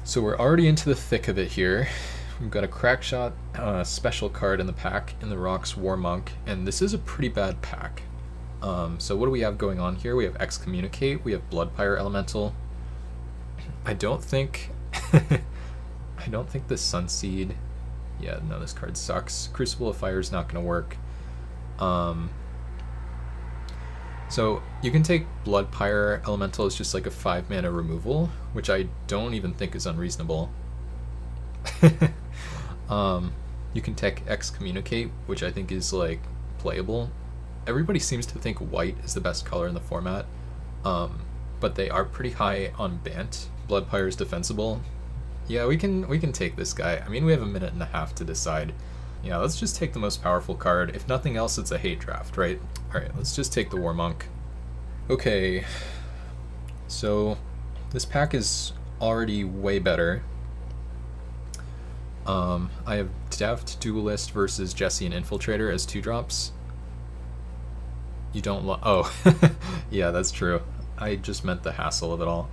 So we're already into the thick of it here. We've got a Crackshot special card in the pack in the Rocks War Monk, and this is a pretty bad pack. So what do we have going on here? We have Excommunicate, we have Bloodpire Elemental. I don't think I don't think the Sunseed. Yeah, no, this card sucks. Crucible of Fire is not going to work. So you can take Bloodpire Elemental as just like a 5-mana removal, which I don't even think is unreasonable. You can take Excommunicate, which I think is like playable. Everybody seems to think white is the best color in the format, but they are pretty high on Bant. Bloodpire is defensible. Yeah, we can take this guy. I mean, we have a minute and a half to decide. Yeah, let's just take the most powerful card. If nothing else, it's a hate draft, right? Alright, let's just take the War Monk. Okay, so this pack is already way better. I have Deft, Duelist versus Jesse and Infiltrator as 2-drops. You don't oh, yeah, that's true. I just meant the hassle of it all.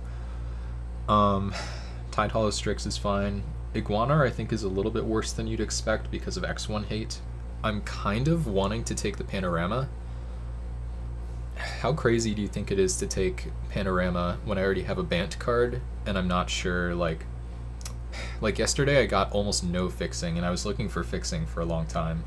Tidehollow Strix is fine. Iguanar I think is a little bit worse than you'd expect because of X1 hate. I'm kind of wanting to take the Panorama. How crazy do you think it is to take Panorama when I already have a Bant card and I'm not sure, like yesterday I got almost no fixing and I was looking for fixing for a long time.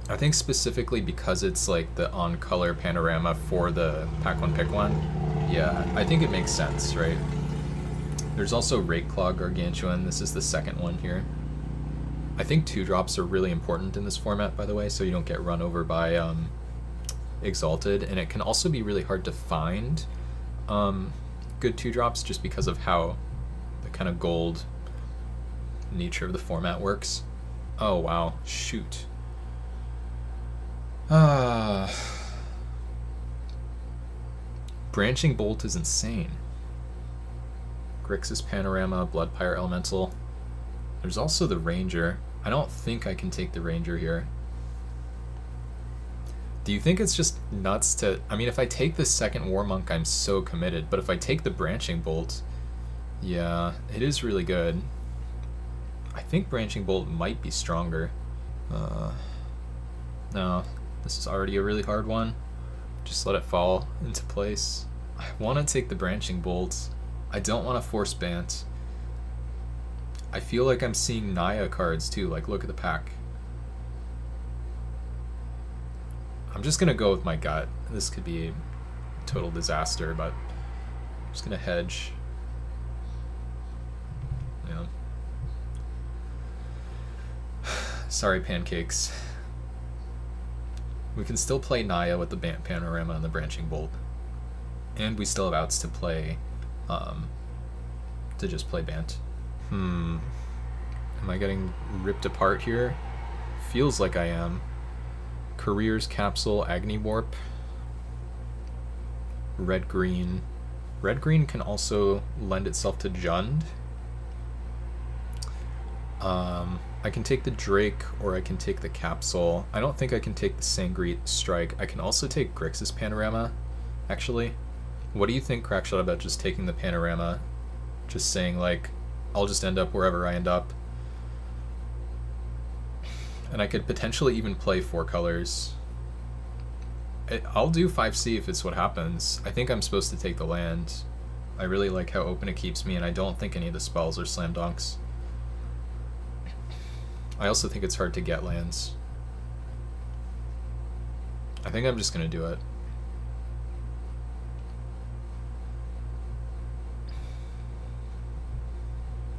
I think specifically because it's like the on-color Panorama for the Pack 1 Pick 1, yeah, I think it makes sense, right? There's also Rakeclaw Gargantuan. This is the second one here. I think 2-drops are really important in this format, by the way, so you don't get run over by Exalted, and it can also be really hard to find good 2-drops just because of how the kind of gold nature of the format works. Oh wow, shoot. Branching Bolt is insane. Grixis Panorama, Bloodpire Elemental. There's also the Ranger. I don't think I can take the Ranger here. Do you think it's just nuts to... I mean, if I take the second War Monk, I'm so committed, but if I take the Branching Bolt, yeah, it is really good. I think Branching Bolt might be stronger. No, this is already a really hard one. Just let it fall into place. I want to take the Branching Bolt. I don't want to force Bant. I feel like I'm seeing Naya cards too, like look at the pack. I'm just gonna go with my gut. This could be a total disaster, but I'm just gonna hedge. Yeah. Sorry, pancakes. We can still play Naya with the Bant Panorama and the Branching Bolt. And we still have outs to play, to just play Bant. Am I getting ripped apart here? Feels like I am. Careers, Capsule, Agni Warp. Red-green. Red-green can also lend itself to Jund. I can take the Drake or I can take the Capsule. I don't think I can take the Sangreat Strike. I can also take Grixis Panorama, actually. What do you think, Crackshot, about just taking the Panorama? Just saying, like, I'll just end up wherever I end up. And I could potentially even play 4 colors. I'll do 5C if it's what happens. I think I'm supposed to take the land. I really like how open it keeps me, and I don't think any of the spells are slam dunks. I also think it's hard to get lands. I think I'm just gonna do it.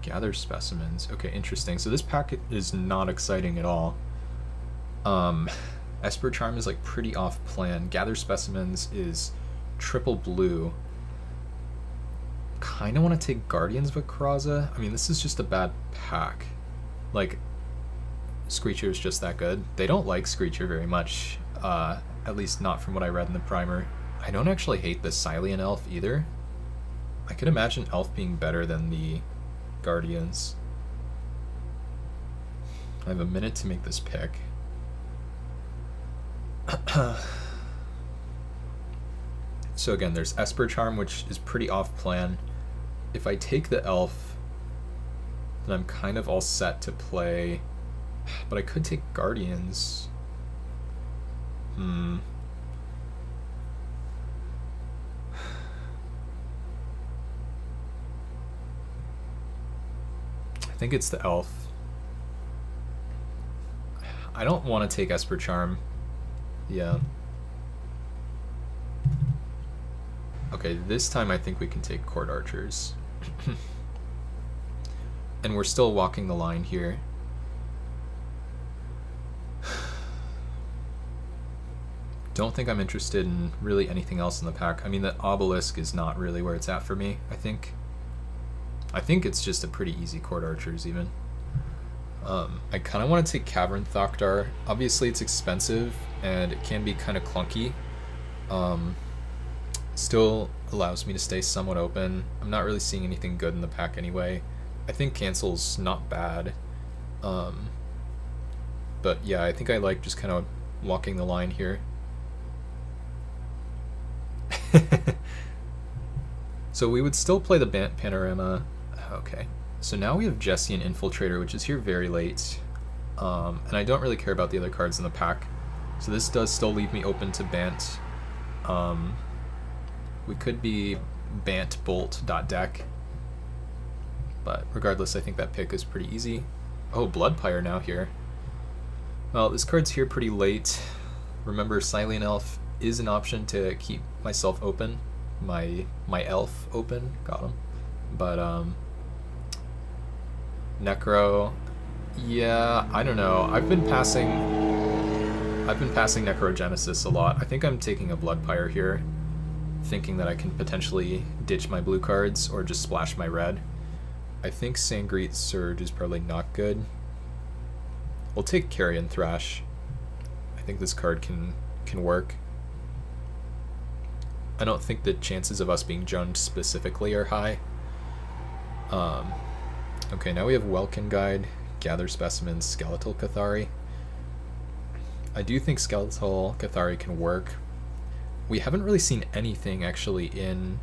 Gather specimens. Okay, interesting. So this pack is not exciting at all. Esper Charm is like pretty off plan. Gather specimens is triple blue. Kind of want to take Guardians of Akraza. I mean, this is just a bad pack. Like, Screecher is just that good. They don't like Screecher very much, at least not from what I read in the primer. I don't actually hate the Sylean Elf either. I could imagine Elf being better than the Guardians. I have a minute to make this pick. So again, there's Esper Charm, which is pretty off plan. If I take the Elf, then I'm kind of all set to play, but I could take Guardians. I think it's the Elf. I don't want to take Esper Charm. Yeah. Okay, this time I think we can take Court Archers. And we're still walking the line here. Don't think I'm interested in really anything else in the pack. I mean, the Obelisk is not really where it's at for me, I think. I think it's just a pretty easy Court Archers, even. I kind of want to take Cavern Thokdar. Obviously, it's expensive, and it can be kind of clunky. Still allows me to stay somewhat open. I'm not really seeing anything good in the pack anyway. I think Cancel's not bad. But yeah, I think I like just kind of walking the line here. So we would still play the Panorama. Okay. So now we have Jesse and Infiltrator, which is here very late. And I don't really care about the other cards in the pack. So this does still leave me open to Bant. We could be Bant Bolt .deck. But regardless, I think that pick is pretty easy. Oh, Bloodpire now here. Well, this card's here pretty late. Remember, Silent Elf is an option to keep myself open. My elf open. Got him. But, Necro, yeah, I don't know. I've been passing Necrogenesis a lot. I think I'm taking a Bloodpire here, thinking that I can potentially ditch my blue cards or just splash my red. I think Sangreat Surge is probably not good. We'll take Carrion Thrash. I think this card can work. I don't think the chances of us being junned specifically are high. Okay, now we have Welkin Guide, Gather Specimens, Skeletal Cathari. I do think Skeletal Cathari can work. We haven't really seen anything actually in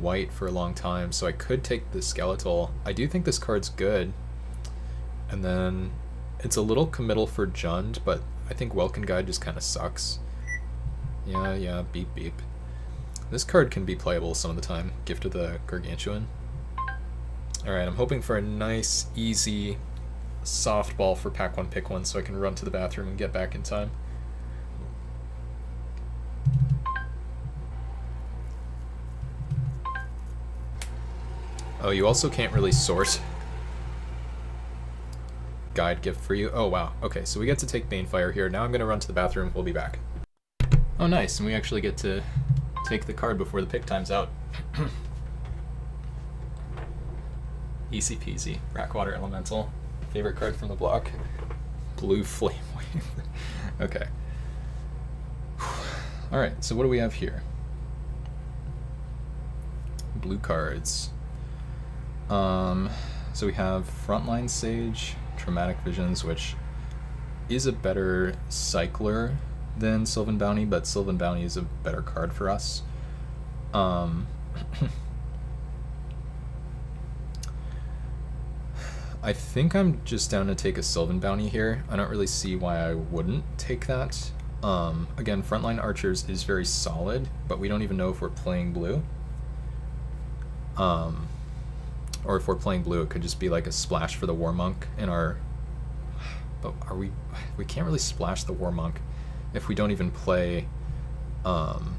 white for a long time, so I could take the Skeletal. I do think this card's good. And then it's a little committal for Jund, but I think Welkin Guide just kind of sucks. Yeah, beep beep. This card can be playable some of the time. Gift of the Gargantuan. Alright, I'm hoping for a nice, easy softball for pack one, pick one, so I can run to the bathroom and get back in time. Oh, you also can't really sort. Guide gift for you. Oh, wow. Okay, so we get to take Banefire here. Now I'm going to run to the bathroom. We'll be back. Oh, nice. And we actually get to take the card before the pick time's out. Easy peasy. Rackwater Elemental. Favorite card from the block. Blue Flame Wave. Okay. Alright, so what do we have here? Blue cards. So we have Frontline Sage, Traumatic Visions, which is a better cycler than Sylvan Bounty, but Sylvan Bounty is a better card for us. I think I'm just down to take a Sylvan Bounty here. I don't really see why I wouldn't take that. Again, Frontline Archers is very solid, but we don't even know if we're playing blue. Or if we're playing blue, it could just be like a splash for the War Monk in our... But are we can't really splash the War Monk if we don't even play... don't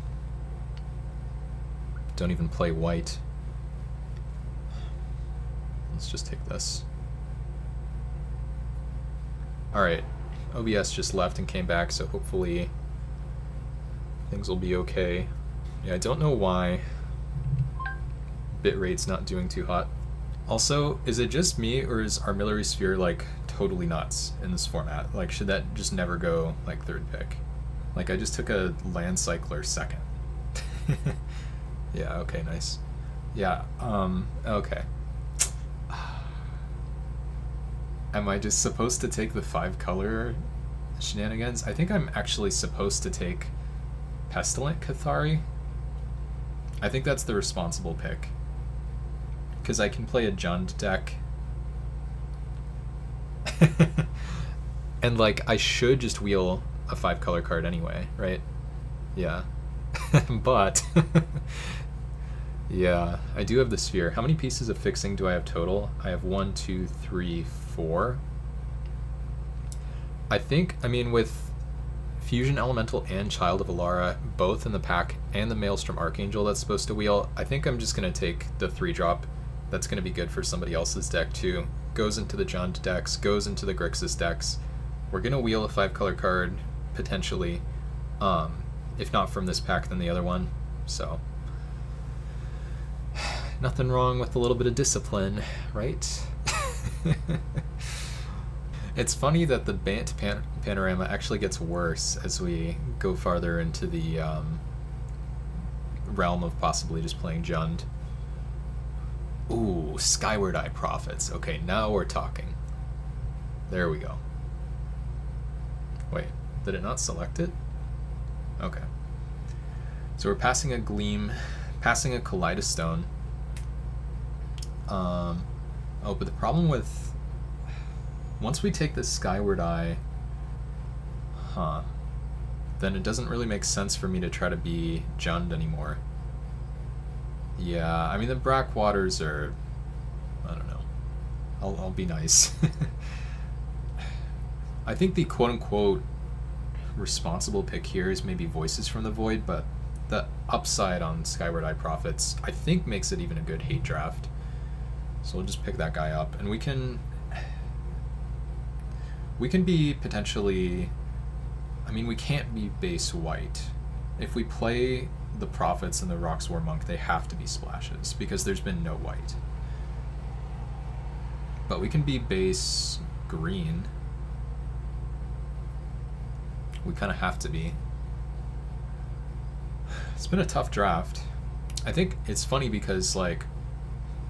even play white. Let's just take this. Alright, OBS just left and came back, so hopefully things will be okay. Yeah, I don't know why bitrate's not doing too hot. Also, is it just me, or is Armillary Sphere, like, totally nuts in this format? Like, should that just never go, like, third pick? Like, I just took a Land Cycler second. Yeah, okay, nice. Yeah, okay. Am I just supposed to take the 5-color shenanigans? I think I'm actually supposed to take Pestilent Cathari, I think that's the responsible pick. Because I can play a Jund deck. And like, I should just wheel a 5-color card anyway, right? Yeah. But yeah, I do have the sphere. How many pieces of fixing do I have total? I have 1, 2, 3, 4. I mean, with Fusion Elemental and Child of Alara both in the pack, and the Maelstrom Archangel that's supposed to wheel, I think I'm just going to take the 3-drop. That's going to be good for somebody else's deck too. Goes into the Jund decks, goes into the Grixis decks. We're going to wheel a 5-color card, potentially. If not from this pack, then the other one. So, nothing wrong with a little bit of discipline, right? It's funny that the Bant panorama actually gets worse as we go farther into the realm of possibly just playing Jund. Ooh, Skyward Eye Prophets. Okay, now we're talking. There we go. Wait, did it not select it? Okay. So we're passing a Gleam, passing a Kaleidostone. Oh, but the problem with... Once we take this Skyward Eye, then it doesn't really make sense for me to try to be Jund anymore. Yeah, I mean, the Brackwaters are... I don't know. I'll be nice. I think the quote-unquote responsible pick here is maybe Voices from the Void, but the upside on Skyward Eye Prophets I think makes it even a good hate draft. So we'll just pick that guy up, and we can be potentially... I mean, we can't be base white. If we play the Prophets and the Roxwar Monk, they have to be splashes, because there's been no white. But we can be base green. We kind of have to be. It's been a tough draft. I think it's funny because, like,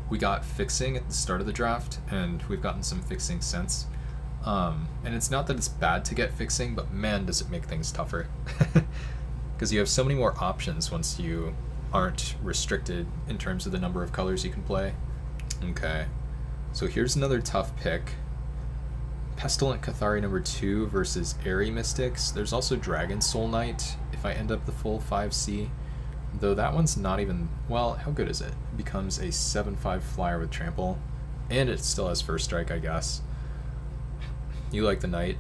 we got fixing at the start of the draft, and we've gotten some fixing since. And it's not that it's bad to get fixing, but man, does it make things tougher. Because you have so many more options once you aren't restricted in terms of the number of colors you can play. Okay, so here's another tough pick. Pestilent Cathari number 2 versus Airy Mystics. There's also Dragon Soul Knight if I end up the full 5C. Though that one's not even... Well, how good is it? It becomes a 7/5 flyer with trample. And it still has first strike, I guess. You like the Knight.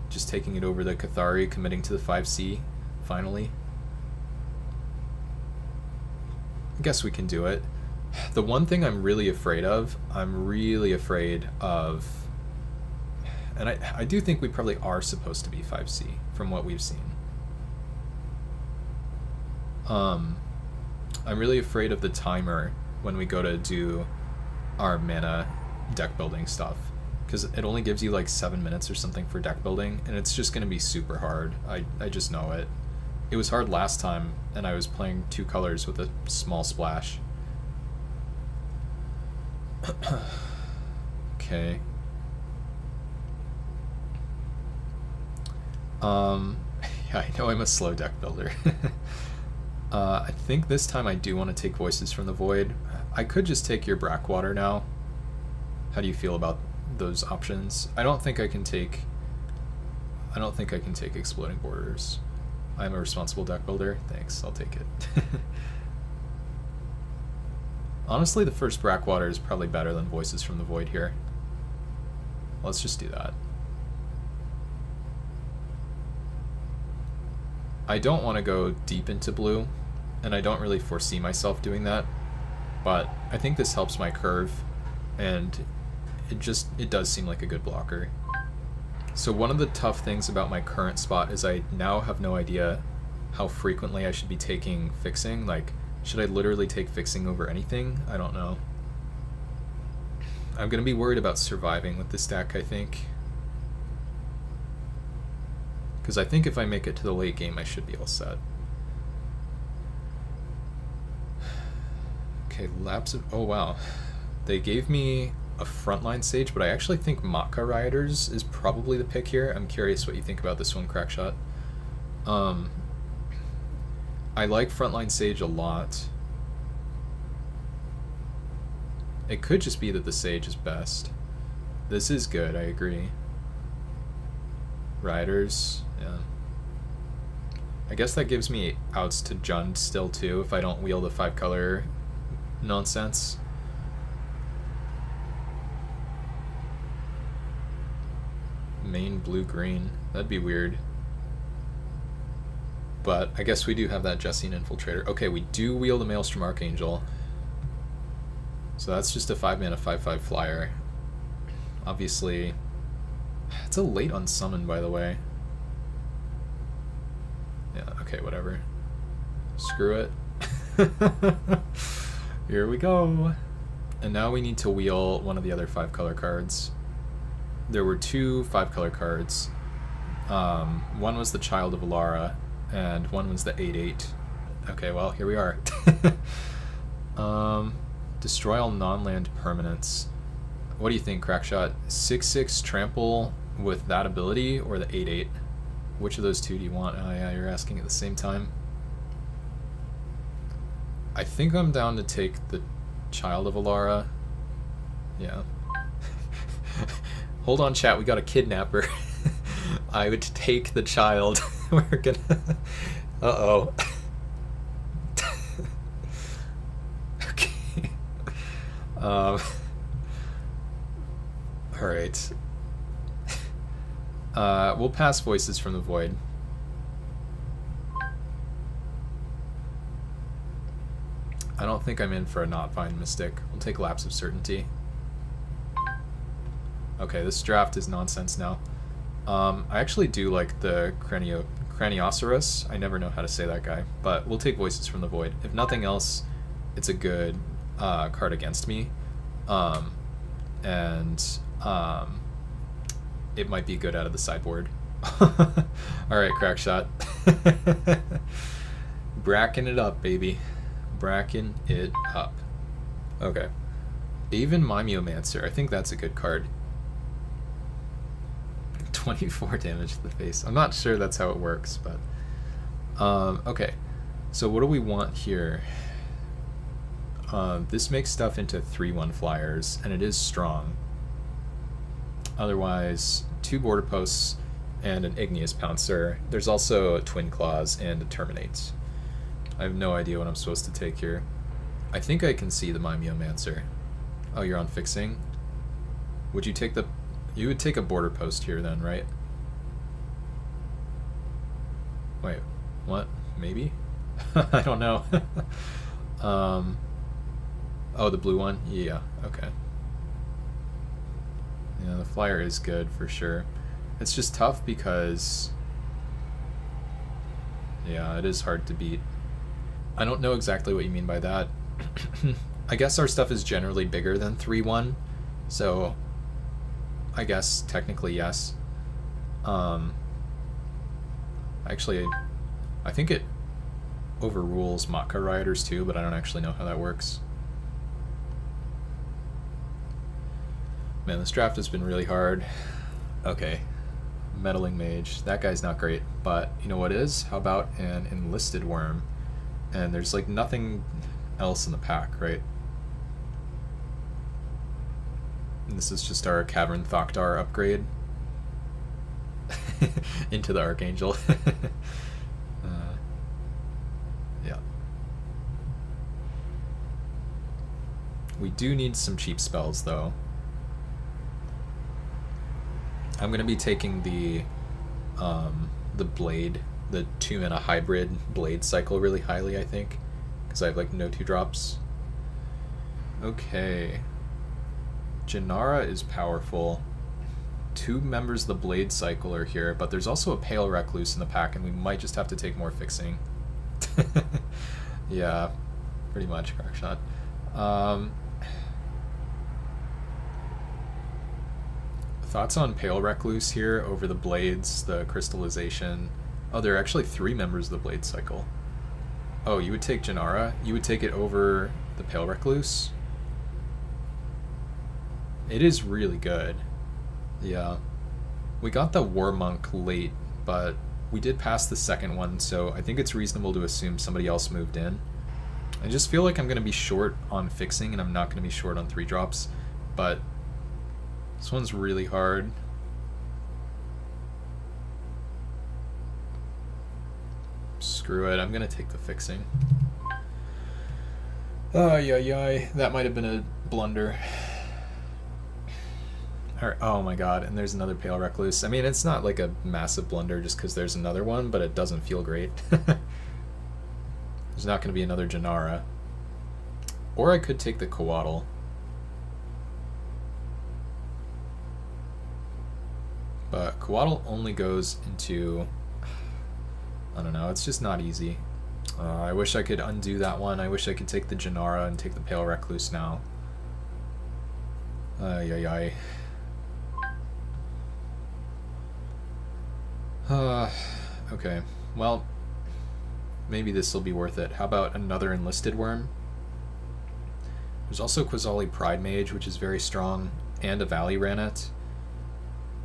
Just taking it over the Cathari, committing to the 5C, finally. I guess we can do it. The one thing I'm really afraid of, and I do think we probably are supposed to be 5C from what we've seen. I'm really afraid of the timer when we go to do our mana deck building stuff, because it only gives you like 7 minutes or something for deck building, and it's just going to be super hard. I just know it. It was hard last time, and I was playing 2 colors with a small splash. Okay. Yeah, I know I'm a slow deck builder. I think this time I do want to take Voices from the Void. I could just take your Brackwater now. How do you feel about those options? I don't think I can take Exploding Borders. I'm a responsible deck builder. Thanks, I'll take it. Honestly, the first Brackwater is probably better than Voices from the Void here. Let's just do that. I don't want to go deep into blue, and I don't really foresee myself doing that, but I think this helps my curve, and it does seem like a good blocker. So one of the tough things about my current spot is I now have no idea how frequently I should be taking fixing. Like, should I literally take fixing over anything? I don't know. I'm going to be worried about surviving with this deck, I think. Because I think if I make it to the late game, I should be all set. Okay, Labs of... Oh, wow. They gave me a frontline stage, but I actually think Matka Rioters is probably the pick here. I'm curious what you think about this one, Crackshot. I like Frontline Sage a lot. It could just be that the Sage is best. This is good, I agree. Riders, yeah. I guess that gives me outs to Jund still too if I don't wheel the 5-color nonsense. Main blue-green, that'd be weird. But I guess we do have that Jessine Infiltrator. Okay, we do wheel the Maelstrom Archangel. So that's just a 5-mana 5/5 flyer. Obviously, it's a late unsummon, by the way. Yeah, okay, whatever. Screw it. Here we go. And now we need to wheel one of the other 5-color cards. There were 2 5-color cards. One was the Child of Alara, and one was the 8/8. Okay, well, here we are. Destroy all non-land permanents. What do you think, Crackshot? 6/6 trample with that ability, or the 8/8? Which of those two do you want? Oh yeah, you're asking at the same time. I think I'm down to take the Child of Alara. Yeah. Hold on, chat, we got a kidnapper. I would take the child. We're gonna... Uh-oh. Okay. Alright. We'll pass Voices from the Void. I don't think I'm in for a not fine Mystic. We'll take Lapse of Certainty. Okay, this draft is nonsense now. I actually do like the Craniosaurus. I never know how to say that guy, but we'll take Voices from the Void. If nothing else, it's a good card against me. It might be good out of the sideboard. Alright, Crackshot. Bracken it up, baby. Bracken it up. Okay. Even Mimeomancer. I think that's a good card. 24 damage to the face. I'm not sure that's how it works, but... okay. So what do we want here? This makes stuff into 3/1 flyers, and it is strong. Otherwise, 2 Border Posts and an Igneous Pouncer. There's also a Twin Claws and a Terminate. I have no idea what I'm supposed to take here. I think I can see the Mimeomancer. Oh, you're on fixing? Would you take the... You would take a Border Post here then, right? Wait, what? Maybe? I don't know. Oh, the blue one? Yeah, okay. Yeah, the flyer is good for sure. It's just tough because... Yeah, it is hard to beat. I don't know exactly what you mean by that. I guess our stuff is generally bigger than 3/1, so I guess technically yes. Actually, I think it overrules Matka Rioters too, but I don't actually know how that works. Man, this draft has been really hard. Okay, Meddling Mage. That guy's not great, but you know what is? How about an Enlisted Worm? And there's like nothing else in the pack, right? And this is just our Cavern Thokdar upgrade into the Archangel. Yeah. We do need some cheap spells, though. I'm gonna be taking the Blade, the 2-mana hybrid Blade cycle really highly, I think, because I have like no 2-drops. Okay. Janara is powerful. 2 members of the Blade cycle are here, but there's also a Pale Recluse in the pack, and we might just have to take more fixing. Yeah, pretty much, Crackshot. Thoughts on Pale Recluse here over the Blades, the Crystallization. Oh, there are actually 3 members of the Blade cycle. Oh, you would take Janara? You would take it over the Pale Recluse? It is really good. Yeah. We got the War Monk late, but We did pass the second one, so I think it's reasonable to assume somebody else moved in. I just feel like I'm going to be short on fixing, and I'm not going to be short on 3 drops, but this one's really hard. Screw it, I'm going to take the fixing. Ay, that might have been a blunder. Oh my god, and there's another Pale Recluse. I mean, it's not like a massive blunder just because there's another one, but it doesn't feel great. There's not going to be another Janara. Or I could take the Coatl. But Coatl only goes into... I don't know, it's just not easy. I wish I could undo that one. I wish I could take the Janara and take the Pale Recluse now. Ay. Okay, well, maybe this will be worth it. How about another Enlisted Worm? There's also Quasali Pride Mage, which is very strong, and a Valley Ranet.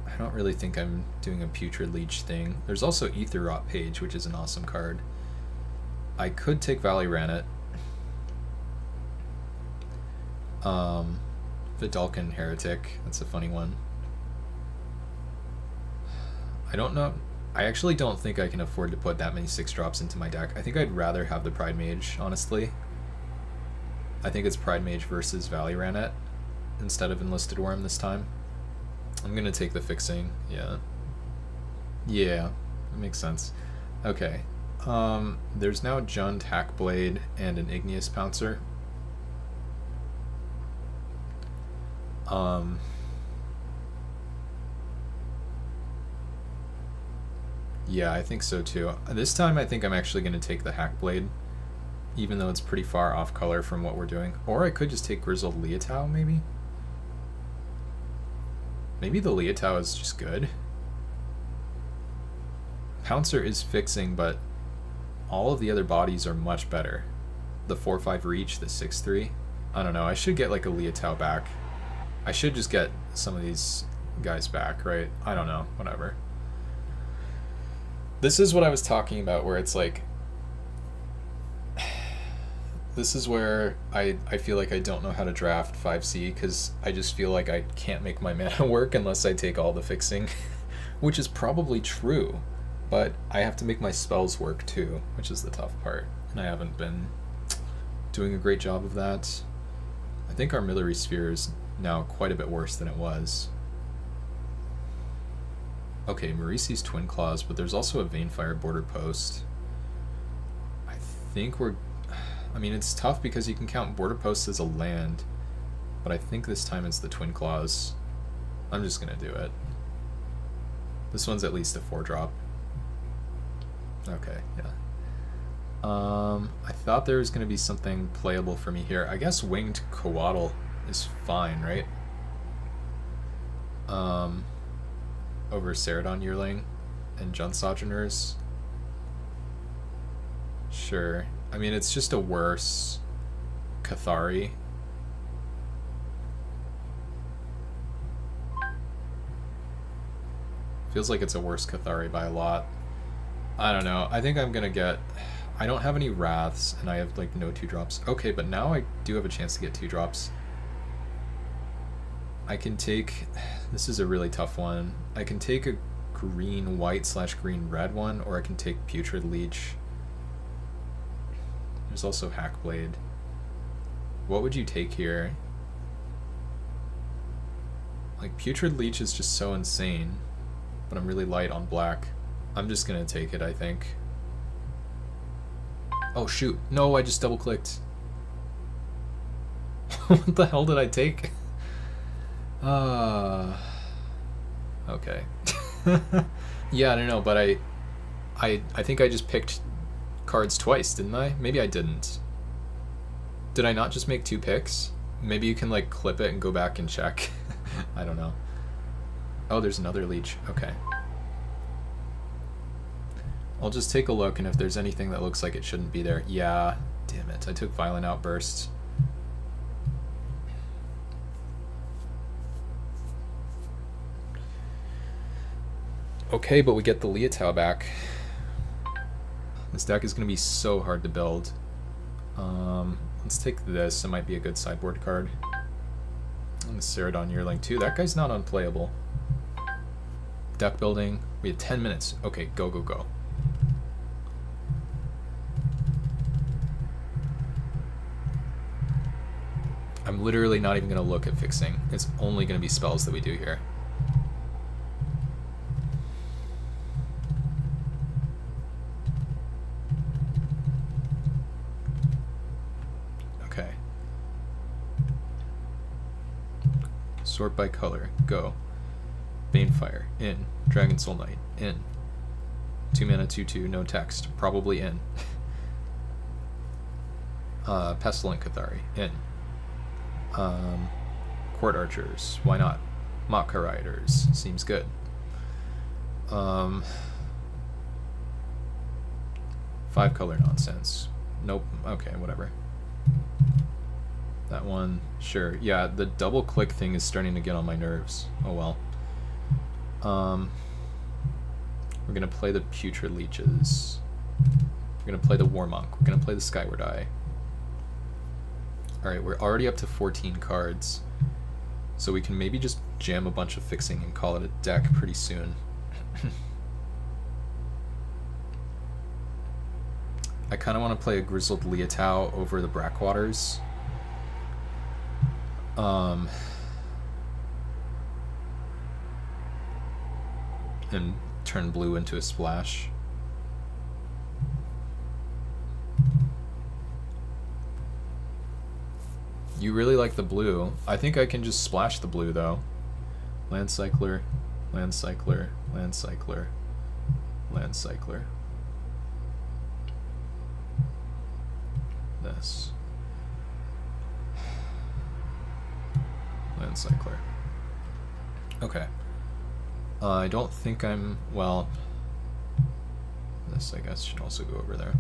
I don't really think I'm doing a Putrid Leech thing. There's also Ether Rot Page, which is an awesome card. I could take Valley Ranet. Vidalcan Heretic, that's a funny one. I don't know. I actually don't think I can afford to put that many 6-drops into my deck. I think I'd rather have the Pride Mage, honestly. I think it's Pride Mage versus Valley Ranet instead of Enlisted Worm this time. I'm gonna take the fixing, yeah. Yeah, that makes sense. Okay. There's now Jund Hackblade and an Igneous Pouncer. Yeah, I think so too. This time I think I'm actually going to take the Hackblade, even though it's pretty far off color from what we're doing. Or I could just take Grizzled Leotau, maybe? Maybe the Leotau is just good. Pouncer is fixing, but all of the other bodies are much better. The 4-5 reach, the 6-3. I don't know, I should get like a Leotau back. I should just get some of these guys back, right? I don't know, whatever. This is what I was talking about, where it's like... This is where I feel like I don't know how to draft 5C, because I just feel like I can't make my mana work unless I take all the fixing. Which is probably true, but I have to make my spells work too, which is the tough part. And I haven't been doing a great job of that. I think our Armillary Sphere is now quite a bit worse than it was. Okay, Marisi's Twin Claws, but there's also a Vanefire Border Post. I think we're... I mean, it's tough because you can count Border Posts as a land, but I think this time it's the Twin Claws. I'm just gonna do it. This one's at least a 4-drop. Okay, yeah. I thought there was gonna be something playable for me here. I guess Winged Coatl is fine, right? Over Ceradon Yearling and Jund Sojourners. Sure. I mean, it's just a worse Cathari. Feels like it's a worse Cathari by a lot. I don't know. I think I'm gonna get... I don't have any Wraths, and I have, like, no 2-drops. Okay, but now I do have a chance to get 2-drops. I can take... This is a really tough one. I can take a green-white/green-red one, or I can take Putrid Leech. There's also Hackblade. What would you take here? Like, Putrid Leech is just so insane, but I'm really light on black. I'm just gonna take it, I think. Oh shoot, no, I just double-clicked. What the hell did I take? Okay. Yeah, I don't know, but I think I just picked cards twice, didn't I? Maybe I didn't. Did I not just make 2 picks? Maybe you can, like, clip it and go back and check. I don't know. Oh, there's another leech. Okay. I'll just take a look, and if there's anything that looks like it shouldn't be there... Yeah, damn it, I took Violent Outburst. Okay, but we get the Liatao back. This deck is going to be so hard to build. Let's take this. It might be a good sideboard card. And the Ceradon Yearling too. That guy's not unplayable. Deck building. We have 10 minutes. Okay, go, go, go. I'm literally not even going to look at fixing. It's only going to be spells that we do here. Okay. Sort by color. Go. Banefire. In. Dragon Soul Knight. In. 2 mana, 2/2, no text. Probably in. Pestilent Cathari. In. Court Archers. Why not? Maka Riders. Seems good. 5 color nonsense. Nope. Okay, whatever. That one, sure. Yeah, the double click thing is starting to get on my nerves. Oh well. We're gonna play the Putrid Leeches. We're gonna play the War Monk. We're gonna play the Skyward Eye. Alright, we're already up to 14 cards. So we can maybe just jam a bunch of fixing and call it a deck pretty soon. I kind of want to play a Grizzled Liatao over the Brackwaters. And turn blue into a splash. You really like the blue. I think I can just splash the blue though. Land Cycler, Land Cycler, Land Cycler, Land Cycler. This. Land Cycler. Okay. I don't think I'm, well, this I guess should also go over there.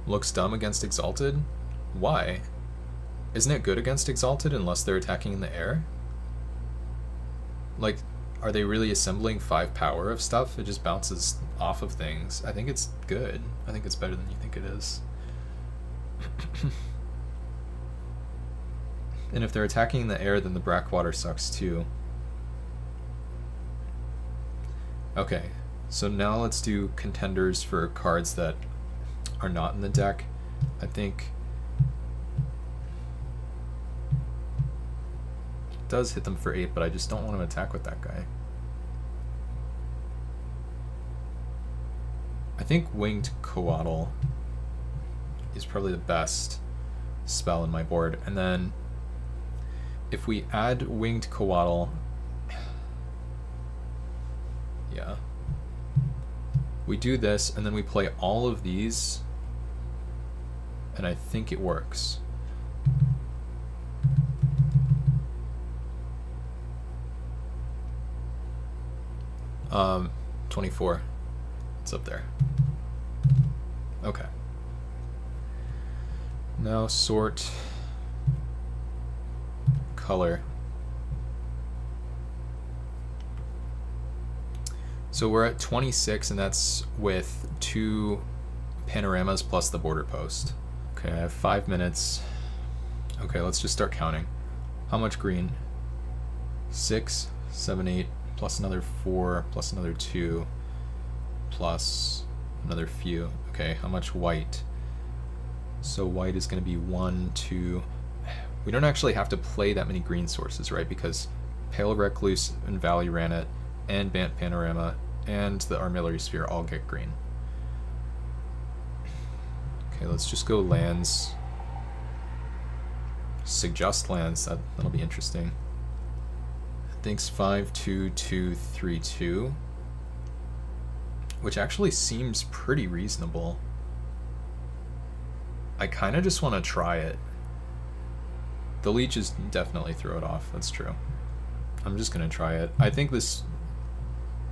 Looks dumb against Exalted? Why? Isn't it good against Exalted unless they're attacking in the air? Like, are they really assembling 5 power of stuff? It just bounces off of things. I think it's good. I think it's better than you think it is. And if they're attacking in the air, then the Brackwater sucks too. Okay, so now let's do contenders for cards that are not in the deck. I think it does hit them for 8, but I just don't want to attack with that guy. I think Winged Coatl is probably the best spell in my board. And then if we add Winged Coatl, yeah, we do this and then we play all of these, and I think it works. Um, 24. It's up there. Okay. Now sort color. So we're at 26, and that's with 2 panoramas plus the border post. Okay, I have 5 minutes. Okay, let's just start counting. How much green? 6, 7, 8, plus another 4, plus another 2, plus another few. Okay, how much white? So white is going to be 1, 2. We don't actually have to play that many green sources, right? Because Pale Recluse and Valley Rannet and Bant Panorama and the Armillary Sphere all get green. Okay, let's just go lands. Suggest lands, that'll be interesting. Thinks 5, 2, 2, 3, 2. Which actually seems pretty reasonable. I kind of just want to try it. The leeches definitely throw it off, that's true. I'm just going to try it. I think this,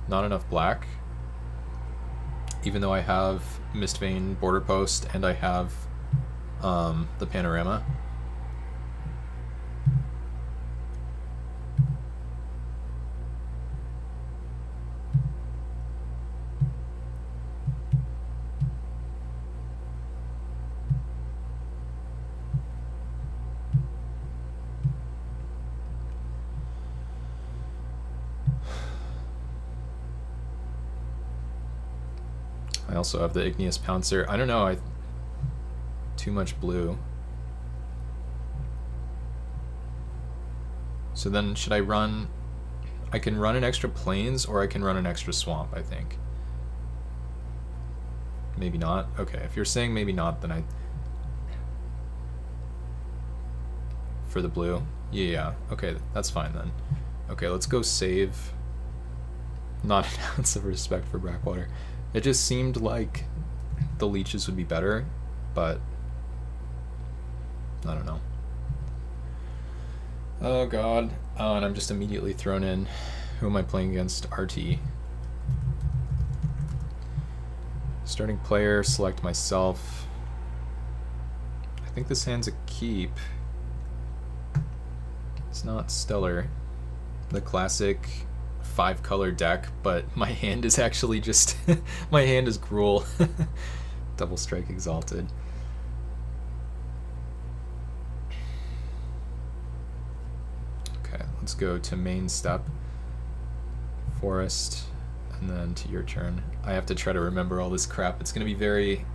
not enough black, even though I have Mistvein Border Post and I have the Panorama. I also have the Igneous Pouncer. I don't know, too much blue. So then should I run... I can run an extra plains or I can run an extra swamp, I think. Maybe not? Okay, if you're saying maybe not, then I... For the blue? Yeah, okay, that's fine then. Okay, let's go save. Not an ounce of respect for Brackwater. It just seemed like the leeches would be better, but I don't know. Oh god. Oh, and I'm just immediately thrown in. Who am I playing against? RT. Starting player, select myself. I think this hand's a keep. It's not stellar. The classic 5-color deck, but my hand is actually just... my hand is Gruul. Double Strike Exalted. Okay, let's go to main step. Forest, and then to your turn. I have to try to remember all this crap. It's going to be very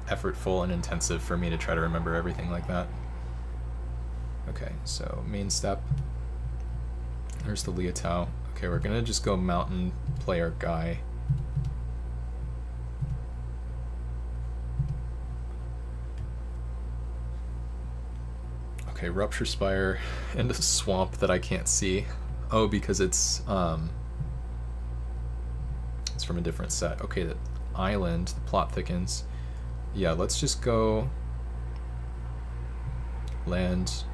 effortful and intensive for me to try to remember everything like that. Okay, so main step. There's the Liatao. Okay, we're gonna just go mountain, play our guy. Okay, Rupture Spire and a swamp that I can't see. Oh, because it's from a different set. Okay, the island, the plot thickens. Yeah, let's just go land.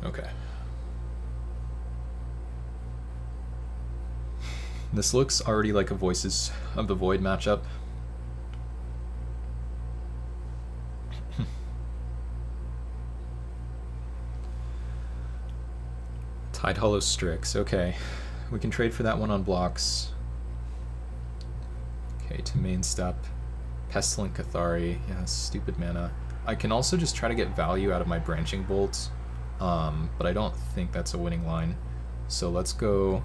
Okay. This looks already like a Voices of the Void matchup. Tide Hollow Strix, okay. We can trade for that one on blocks. Okay, to main step. Pestilent Cathari, yeah, stupid mana. I can also just try to get value out of my Branching Bolt, but I don't think that's a winning line. So let's go...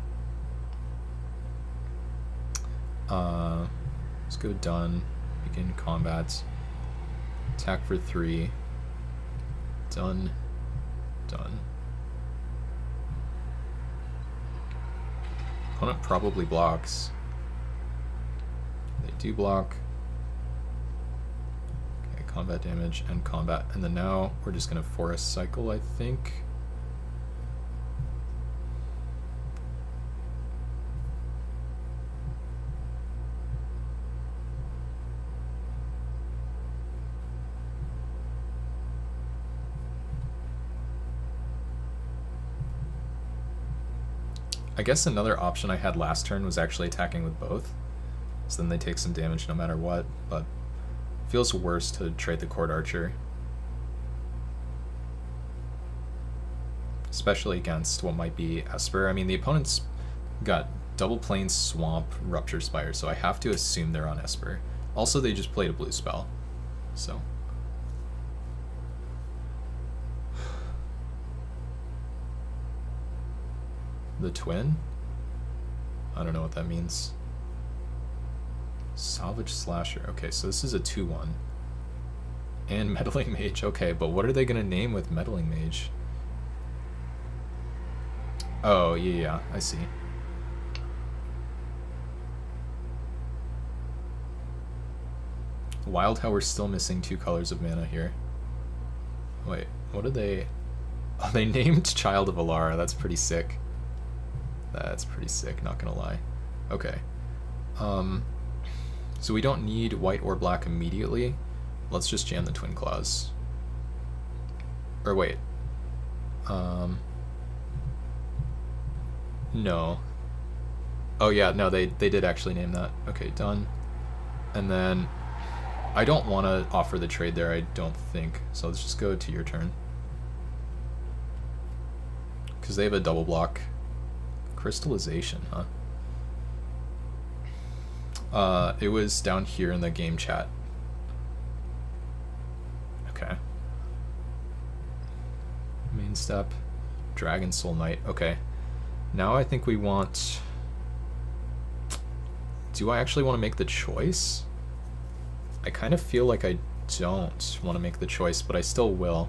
let's go done, begin combat, attack for 3, done, done. Opponent probably blocks. They do block. Okay, combat damage and combat. And then now we're just gonna forest cycle, I think. I guess another option I had last turn was actually attacking with both, so then they take some damage no matter what, but it feels worse to trade the Court Archer. Especially against what might be Esper. I mean, the opponent's got double Plains, Swamp, Rupture Spire, so I have to assume they're on Esper. Also, they just played a blue spell, so... The twin? I don't know what that means. Salvage Slasher. Okay, so this is a 2/1. And Meddling Mage. Okay, but what are they going to name with Meddling Mage? Oh, yeah, I see. Wild how we're still missing 2 colors of mana here. Wait, what did they... Oh, they named Child of Alara. That's pretty sick. That's pretty sick, not gonna lie. Okay. So we don't need white or black immediately. Let's just jam the Twin Claws. Or wait. No. Oh yeah, no, they did actually name that. Okay, done. And then I don't want to offer the trade there, I don't think. So let's just go to your turn. Because they have a double block. Crystallization, huh? It was down here in the game chat. Okay. Main step, Dragon Soul Knight. Okay. Now I think we want... Do I actually want to make the choice? I kind of feel like I don't want to make the choice, but I still will.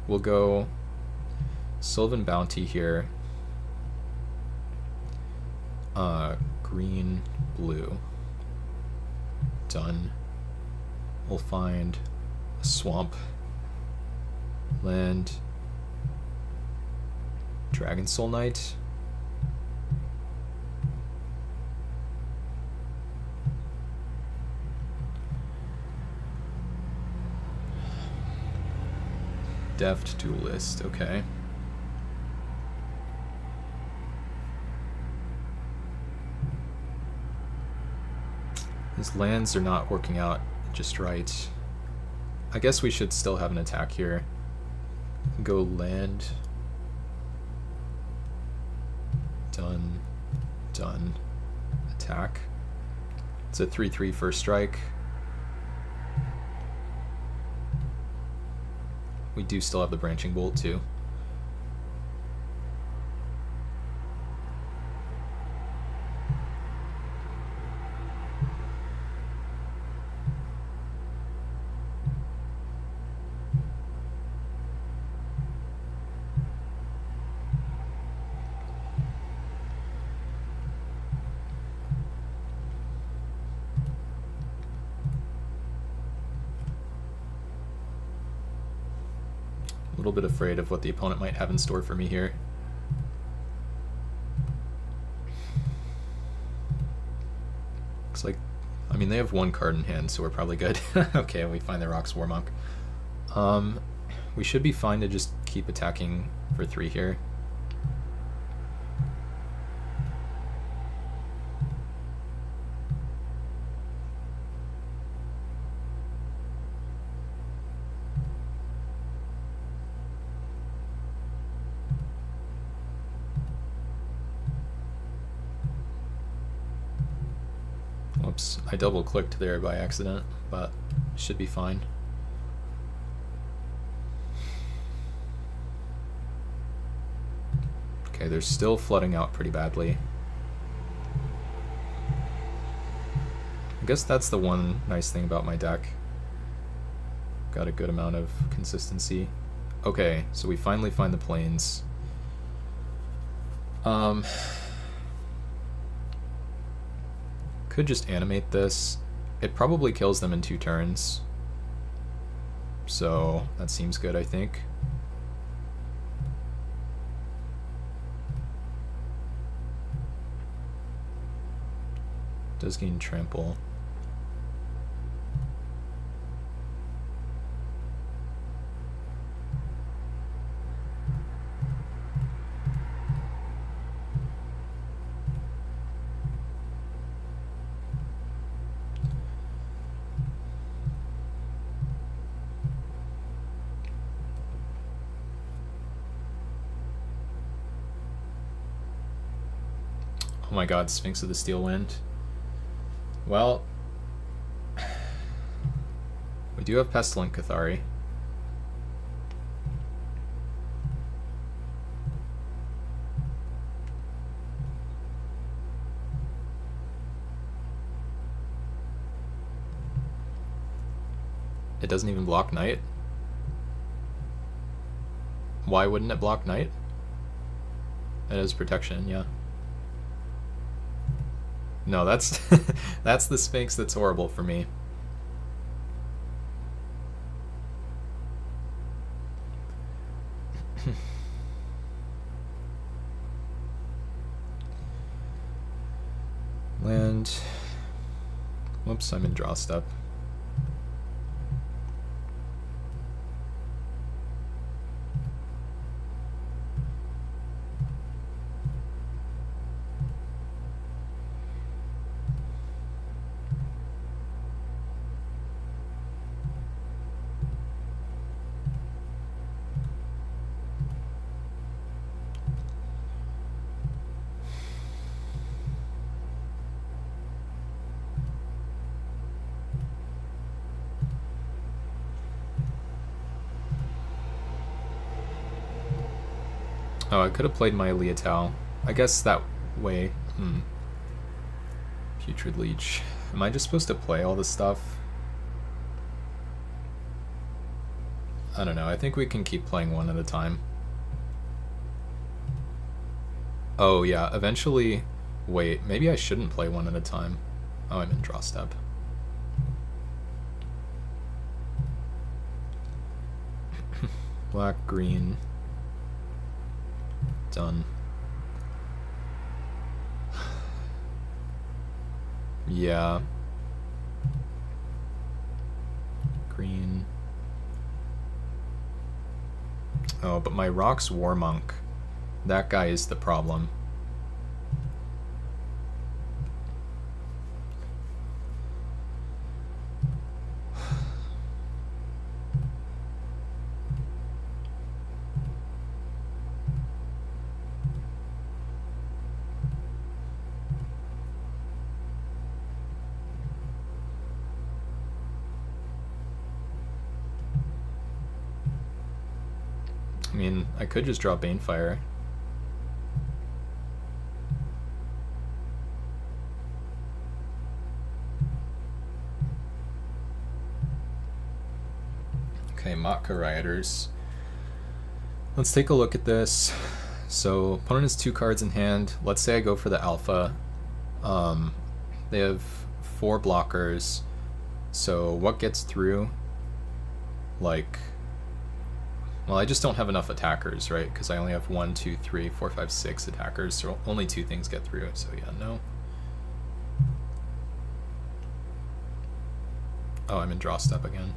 We'll go Sylvan Bounty here. Green, blue. Done. We'll find a swamp. Land. Dragon Soul Knight. Deft Duelist, okay. His lands are not working out just right. I guess we should still have an attack here. Go land. Done. Done. Attack. It's a 3/3 first strike. We do still have the branching bolt too. A little bit afraid of what the opponent might have in store for me here. Looks like, I mean, they have one card in hand, so we're probably good. Okay, we find the Rocks Warmonk. We should be fine to just keep attacking for 3 here. Whoops, I double clicked there by accident, but should be fine. Okay, they're still flooding out pretty badly. I guess that's the one nice thing about my deck. Got a good amount of consistency. Okay, so we finally find the plains. Could just animate this. It probably kills them in 2 turns. So that seems good, I think. Does gain trample. Oh my god, Sphinx of the Steel Wind. Well, we do have Pestilent Cathari. It doesn't even block Knight. Why wouldn't it block Knight? It is protection, yeah. No, that's that's the Sphinx that's horrible for me. Land. Whoops, I'm in draw step. Oh, I could have played my Liatao. I guess that way. Putrid Leech. Am I just supposed to play all this stuff? I don't know. I think we can keep playing one at a time. Oh, yeah. Eventually... Wait, maybe I shouldn't play one at a time. Oh, I'm in draw step. Black, green. Done. Yeah. Green. Oh, but my Rock's War Monk. That guy is the problem. I mean, I could just draw Banefire. Okay, Matka Rioters. Let's take a look at this. So, opponent has 2 cards in hand. Let's say I go for the Alpha. They have 4 blockers. So, what gets through? Like... Well, I just don't have enough attackers, right? Because I only have 1, 2, 3, 4, 5, 6 attackers, so only 2 things get through, so yeah, no. Oh, I'm in draw step again.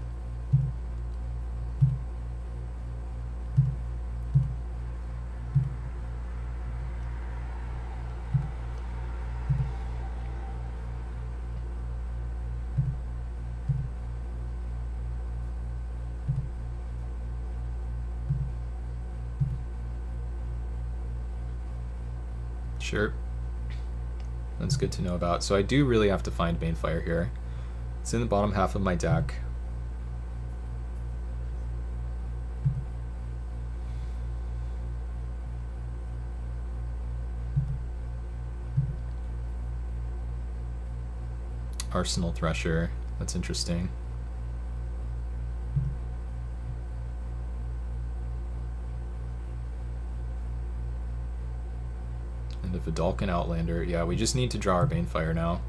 Sure. That's good to know about. So I do really have to find Banefire here. It's in the bottom half of my deck. Arsenal Thresher. That's interesting. And a Vidalcan Outlander. Yeah, we just need to draw our Banefire now.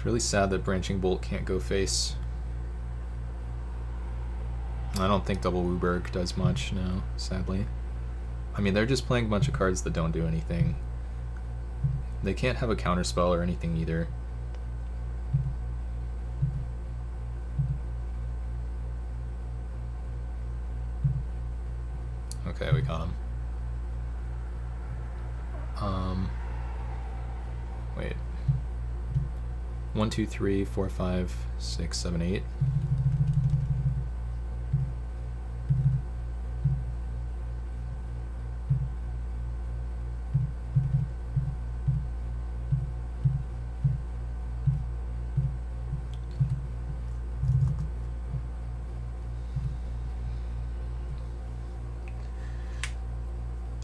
Really sad that Branching Bolt can't go face. I don't think Double Wooburg does much, no, sadly. I mean, they're just playing a bunch of cards that don't do anything. They can't have a counterspell or anything either. Okay, we got him. Wait. 1, 2, 3, 4, 5, 6, 7, 8.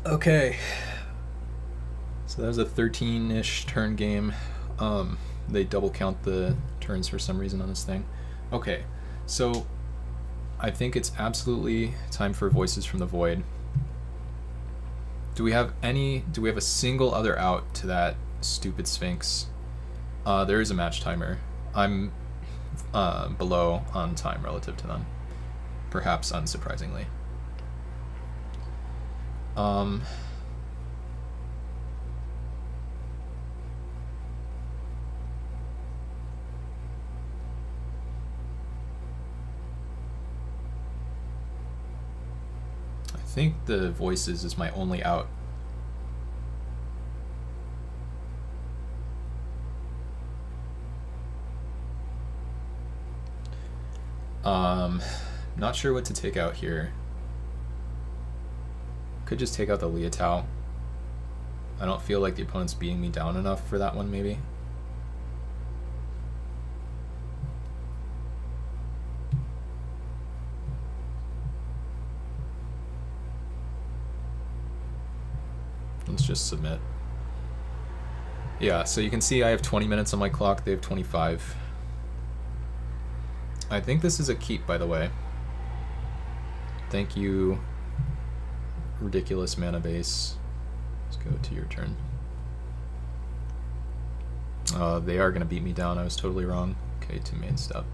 Okay. So that was a 13-ish turn game. They double count the turns for some reason on this thing. Okay, so I think it's absolutely time for Voices from the Void. Do we have a single other out to that stupid Sphinx? There is a match timer. I'm below on time relative to them, perhaps unsurprisingly. I think the voices is my only out. Not sure what to take out here. Could just take out the Liatao. I don't feel like the opponent's beating me down enough for that one, maybe. Let's just submit. Yeah, so you can see I have 20 minutes on my clock, they have 25. I think this is a keep, by the way. Thank you, ridiculous mana base. Let's go to your turn. They are going to beat me down, I was totally wrong. Okay, to main step.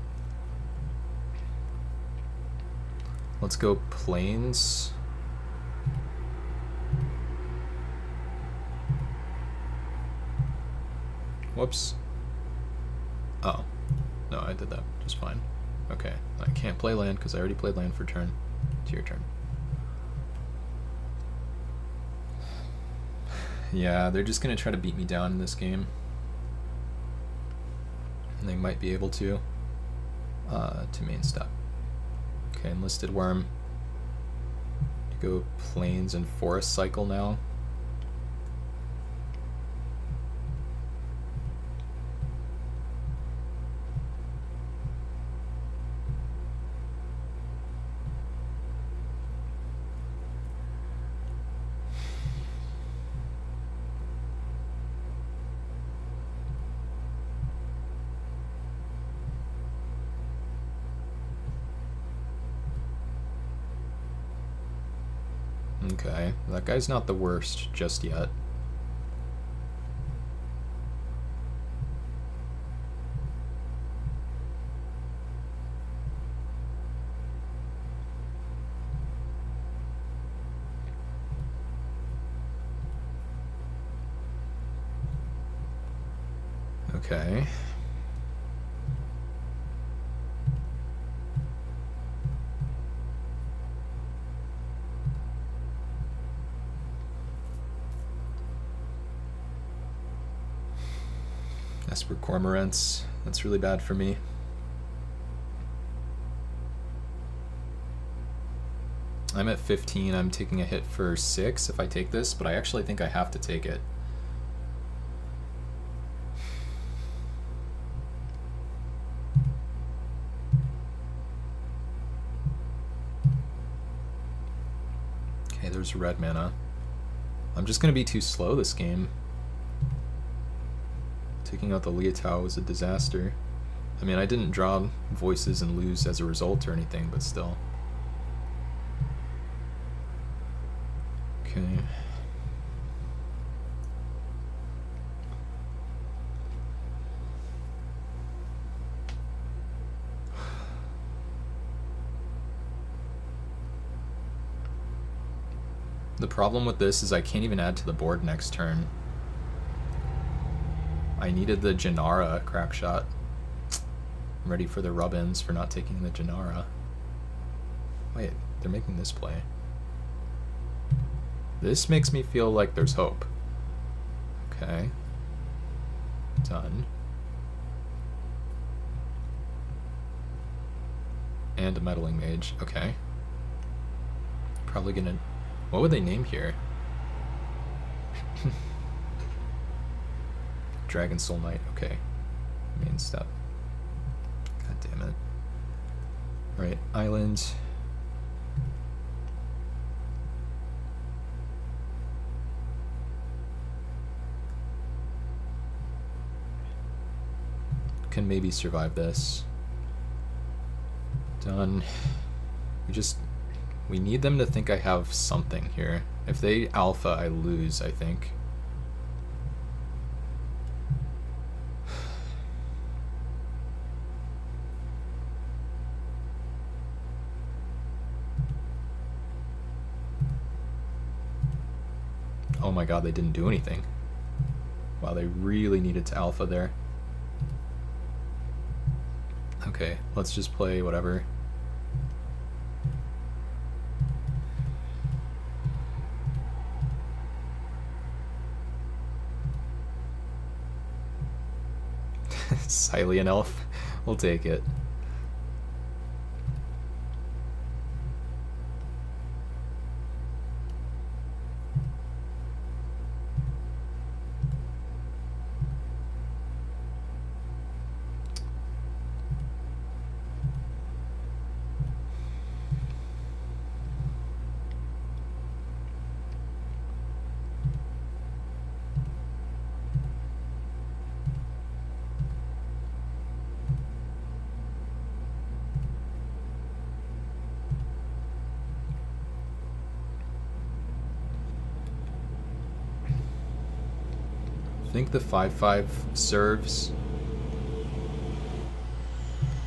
Let's go plains. Whoops. Oh. No, I did that just fine. Okay, I can't play land because I already played land for turn. To your turn. Yeah, they're just gonna try to beat me down in this game. And they might be able to main step. Okay, enlisted worm. Go plains and forest cycle now. Okay, that guy's not the worst just yet. Okay. Esper Cormorants, that's really bad for me. I'm at 15, I'm taking a hit for 6 if I take this, but I actually think I have to take it. Okay, there's red mana. I'm just gonna be too slow this game. Taking out the Liatao was a disaster. I mean, I didn't draw voices and lose as a result or anything, but still. Okay. The problem with this is I can't even add to the board next turn. I needed the Janara crack shot. I'm ready for the rub-ins for not taking the Janara. Wait, they're making this play. This makes me feel like there's hope. Okay. Done. And a meddling mage. Okay. Probably gonna... What would they name here? Dragon Soul Knight, okay. Main step. God damn it. Alright, island. Can maybe survive this. Done. We need them to think I have something here. If they alpha, I lose, I think. Oh my god, they didn't do anything. Wow, they really needed to alpha there. Okay, let's just play whatever. Hylian elf. We'll take it. I think the 5/5 serves.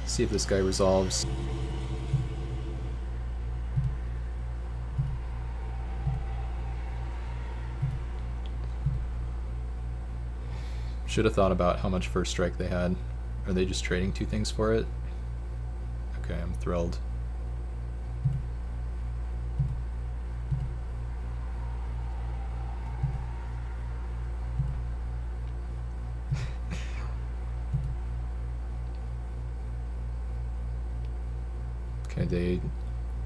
See if this guy resolves. Should have thought about how much first strike they had. Are they just trading 2 things for it? Okay, I'm thrilled. Okay, they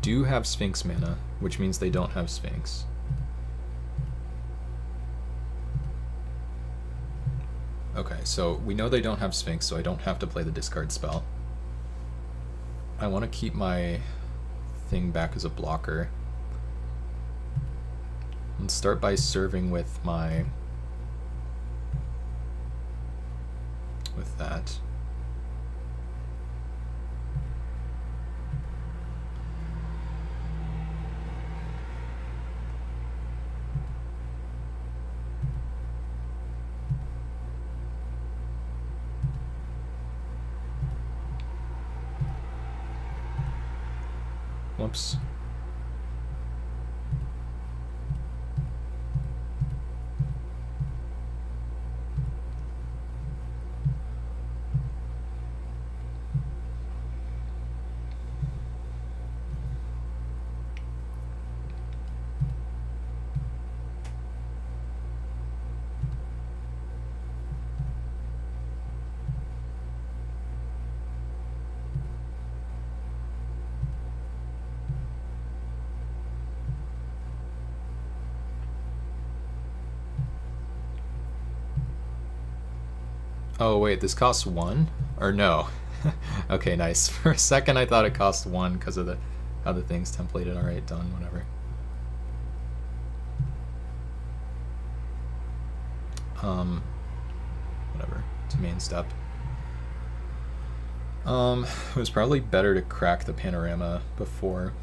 do have Sphinx mana, which means they don't have Sphinx. Okay, so we know they don't have Sphinx, so I don't have to play the discard spell. I want to keep my thing back as a blocker. Let's start by serving with my... with that. Whoops. Oh wait, this costs 1? Or no? Okay, nice. For a second I thought it cost 1 because of how the thing's templated. Alright, done, whatever. Whatever. It's a main step. It was probably better to crack the panorama before.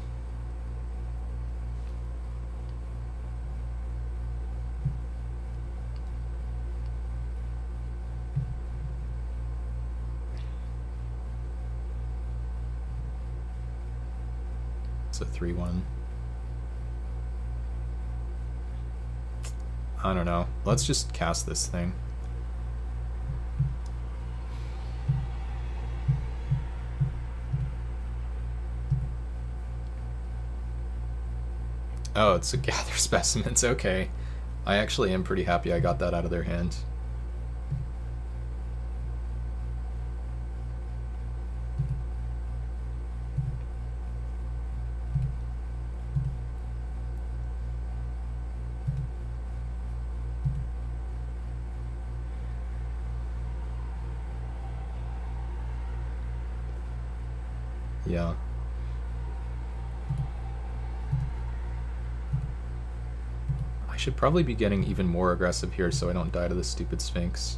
A 3/1. I don't know. Let's just cast this thing. Oh, it's a gather specimens. Okay. I actually am pretty happy I got that out of their hand. Yeah. I should probably be getting even more aggressive here so I don't die to the stupid Sphinx.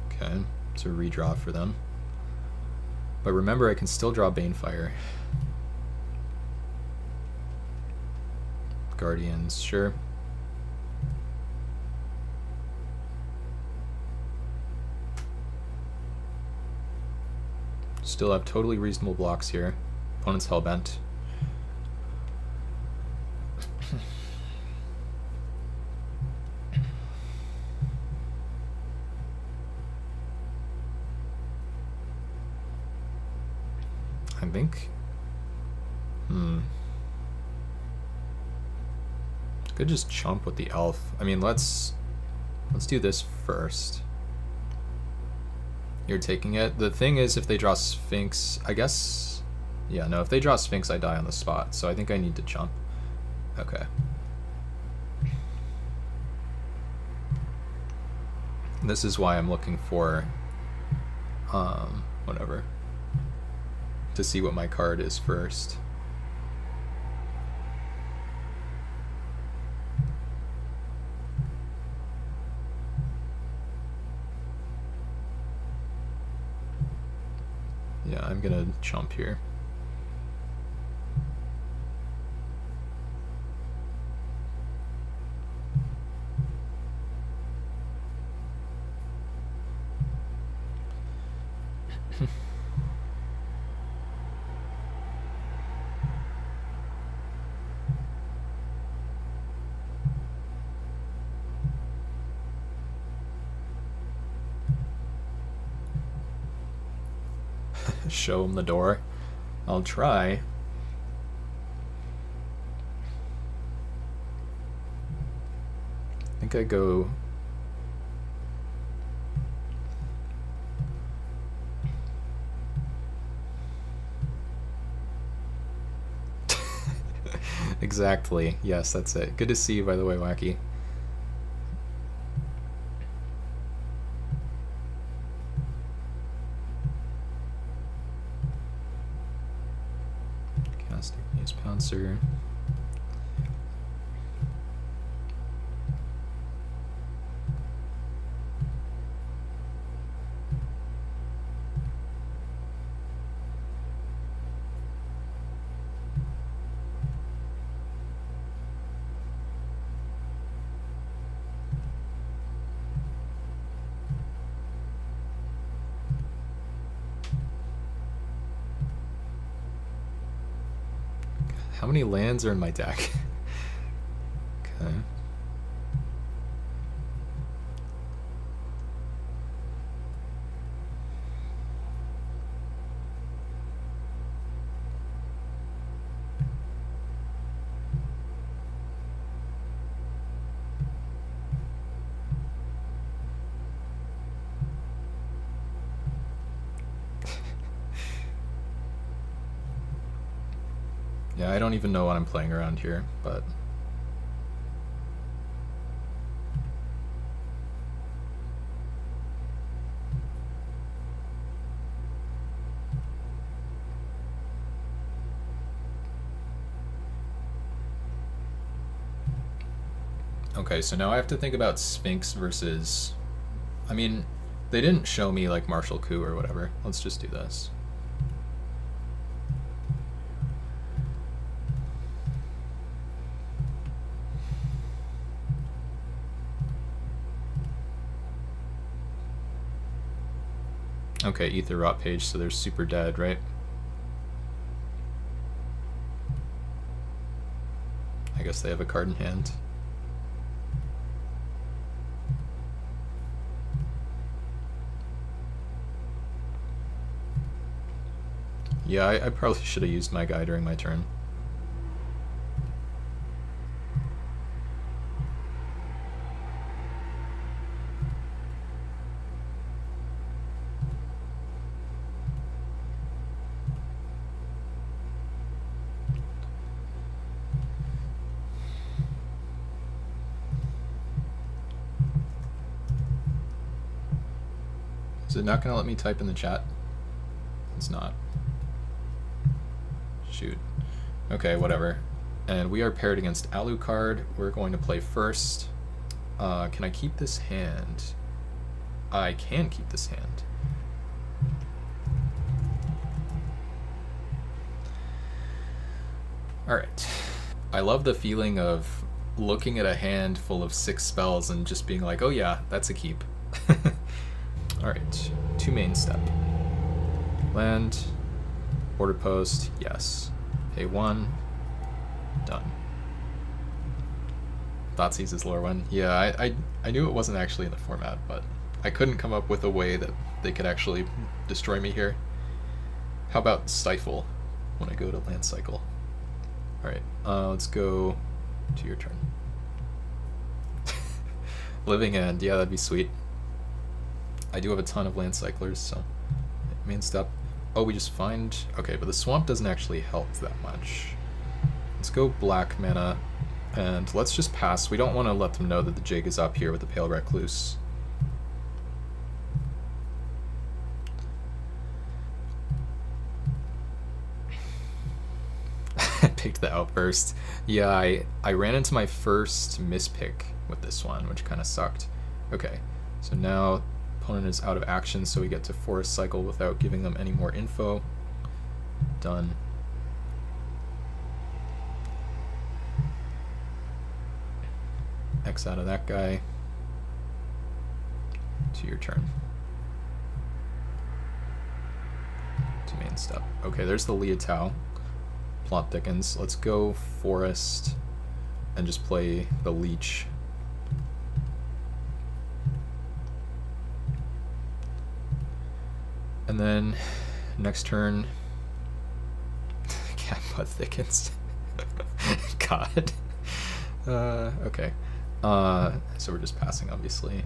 Okay, it's a redraw for them. But remember, I can still draw Banefire. Guardians, sure. Still have totally reasonable blocks here. Opponent's Hellbent. I think... Could just chomp with the elf. I mean, let's do this first. You're taking it. The thing is, if they draw Sphinx, I guess... Yeah, no, if they draw Sphinx, I die on the spot. So I think I need to chomp. Okay. This is why I'm looking for... whatever. To see what my card is first. Yeah, I'm gonna chomp here. Show him the door. I'll try. I think I go... Exactly. Yes, that's it. Good to see you, by the way, Wacky. Use Pouncer. How many lands are in my deck? Okay. Yeah, I don't even know what I'm playing around here, but... Okay, so now I have to think about Sphinx versus... I mean, they didn't show me like Martial Coup or whatever. Let's just do this. Okay, Ether Rot page, so they're super dead, right? I guess they have a card in hand. Yeah, I probably should have used my guy during my turn. Is it not going to let me type in the chat? It's not. Shoot. Okay, whatever. And we are paired against Alucard. We're going to play first. Can I keep this hand? I can keep this hand. Alright. I love the feeling of looking at a hand full of 6 spells and just being like, oh yeah, that's a keep. Alright, 2 main step. Land, border post, yes. A1, done. Thoughtseize lore one. Yeah, I knew it wasn't actually in the format, but I couldn't come up with a way that they could actually destroy me here. How about Stifle when I go to land cycle? Alright, let's go to your turn. Living End, yeah, that'd be sweet. I do have a ton of land cyclers, so main step. Oh, we just find... Okay, but the swamp doesn't actually help that much. Let's go black mana, and let's just pass. We don't want to let them know that the jig is up here with the Pale Recluse. I picked the Outburst. Yeah, I ran into my first mispick with this one, which kind of sucked. Okay, so now opponent is out of action, so we get to Forest Cycle without giving them any more info. Done. X out of that guy. To your turn. To main step. Okay, there's the Leotau. Plot thickens. Let's go Forest and just play the Leech. And then next turn, cat butt thickens. God. Okay. So we're just passing, obviously.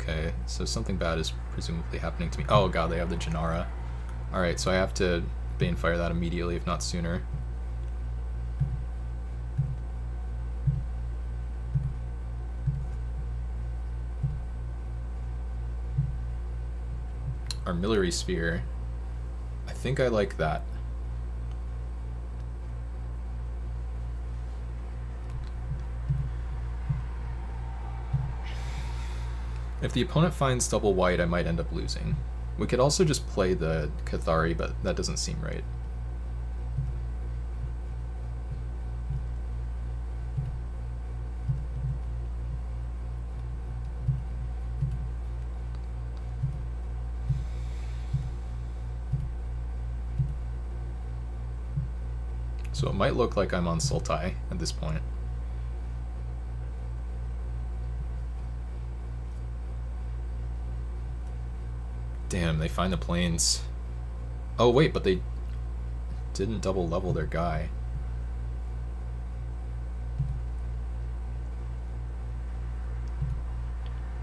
Okay, so something bad is presumably happening to me. Oh god, they have the Janara. Alright, so I have to Banefire that immediately, if not sooner. Armillary Sphere. I think I like that. If the opponent finds double white, I might end up losing. We could also just play the Cathari, but that doesn't seem right. So it might look like I'm on Sultai at this point. Damn, they find the plains. Oh wait, but they didn't double level their guy.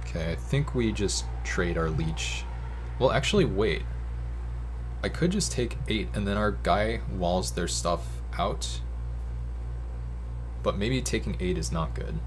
Okay, I think we just trade our leech. Well, actually, wait. I could just take 8 and then our guy walls their stuff out. But maybe taking 8 is not good.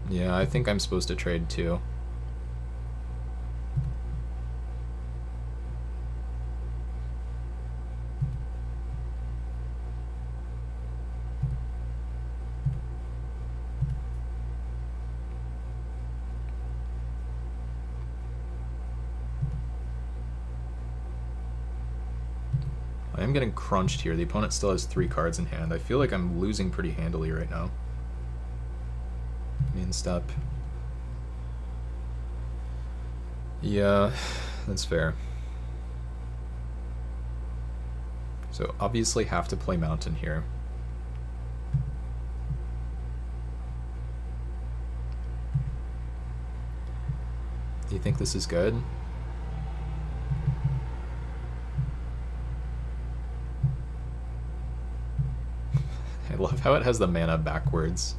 Yeah, I think I'm supposed to trade too. I am getting crunched here. The opponent still has 3 cards in hand. I feel like I'm losing pretty handily right now. Main step. Yeah, that's fair. So obviously have to play Mountain here. Do you think this is good? I love how it has the mana backwards.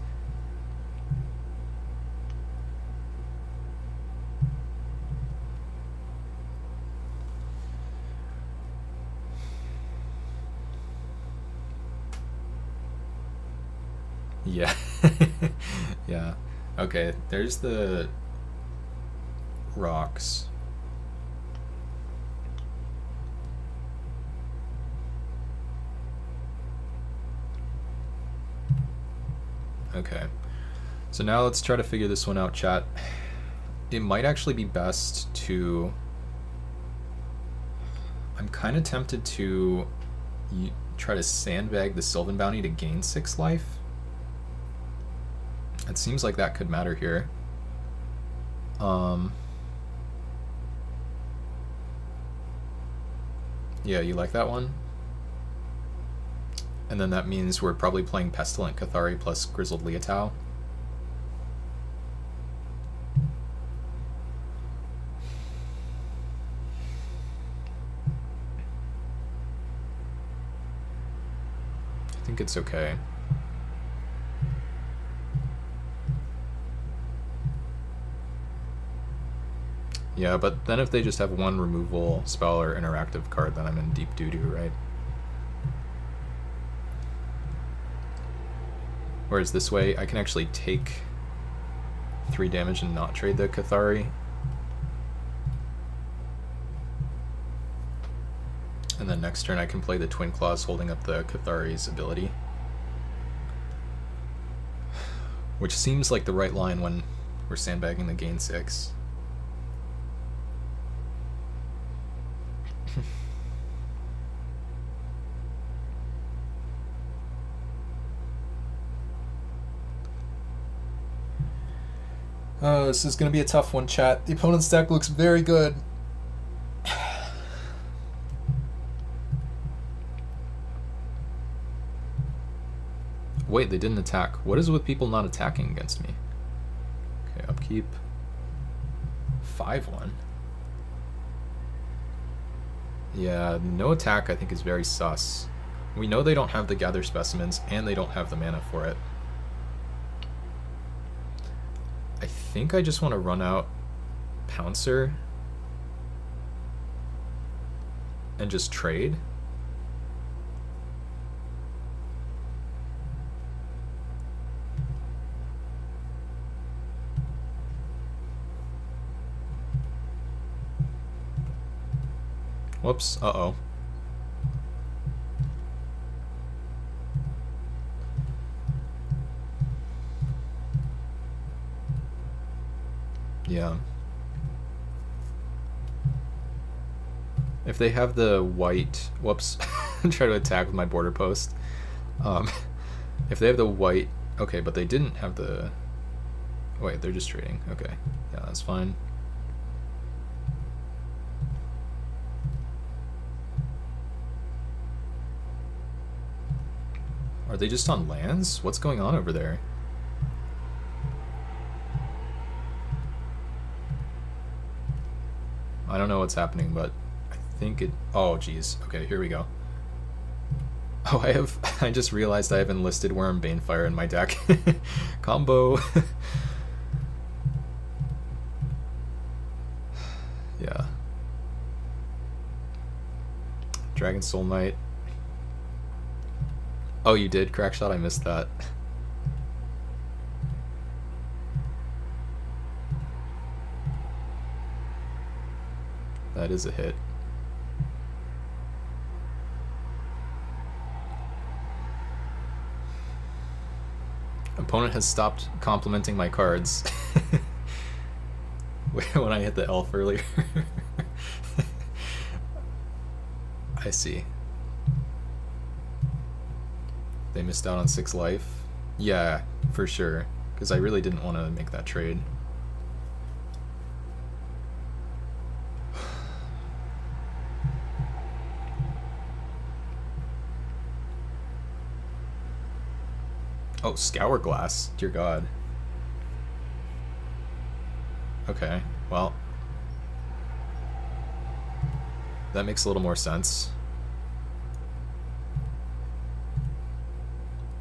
Yeah. Yeah. Okay, there's the rocks. Okay. So now let's try to figure this one out, chat. It might actually be best to... I'm kind of tempted to try to sandbag the Sylvan Bounty to gain 6 life. It seems like that could matter here. Yeah, you like that one? And then that means we're probably playing Pestilent Cathari plus Grizzled Leotau. I think it's okay. Yeah, but then if they just have one removal spell or interactive card, then I'm in deep doo-doo, right? Whereas this way, I can actually take 3 damage and not trade the Cathari. And then next turn I can play the Twin Claws holding up the Cathari's ability. Which seems like the right line when we're sandbagging the gain 6. Oh, this is going to be a tough one, chat. The opponent's deck looks very good. Wait, they didn't attack. What is with people not attacking against me? Okay, upkeep. 5-1. Yeah, no attack I think is very sus. We know they don't have the Gather Specimens, and they don't have the mana for it. I think I just want to run out Pouncer and just trade. Whoops, uh-oh. Yeah. If they have the white... Whoops. Try to attack with my border post. If they have the white... Okay, but they didn't have the... Wait, they're just trading. Okay. Yeah, that's fine. Are they just on lands? What's going on over there? I don't know what's happening, but I think it... Oh, geez. Okay, here we go. Oh, I just realized I have enlisted Worm Banefire in my deck. Combo. Yeah. Dragon Soul Knight. Oh, you did? Crackshot? I missed that. That is a hit. Opponent has stopped complimenting my cards. When I hit the elf earlier. I see. They missed out on 6 life? Yeah, for sure. Because I really didn't want to make that trade. Oh, Scour Glass. Dear God. Okay, well. That makes a little more sense.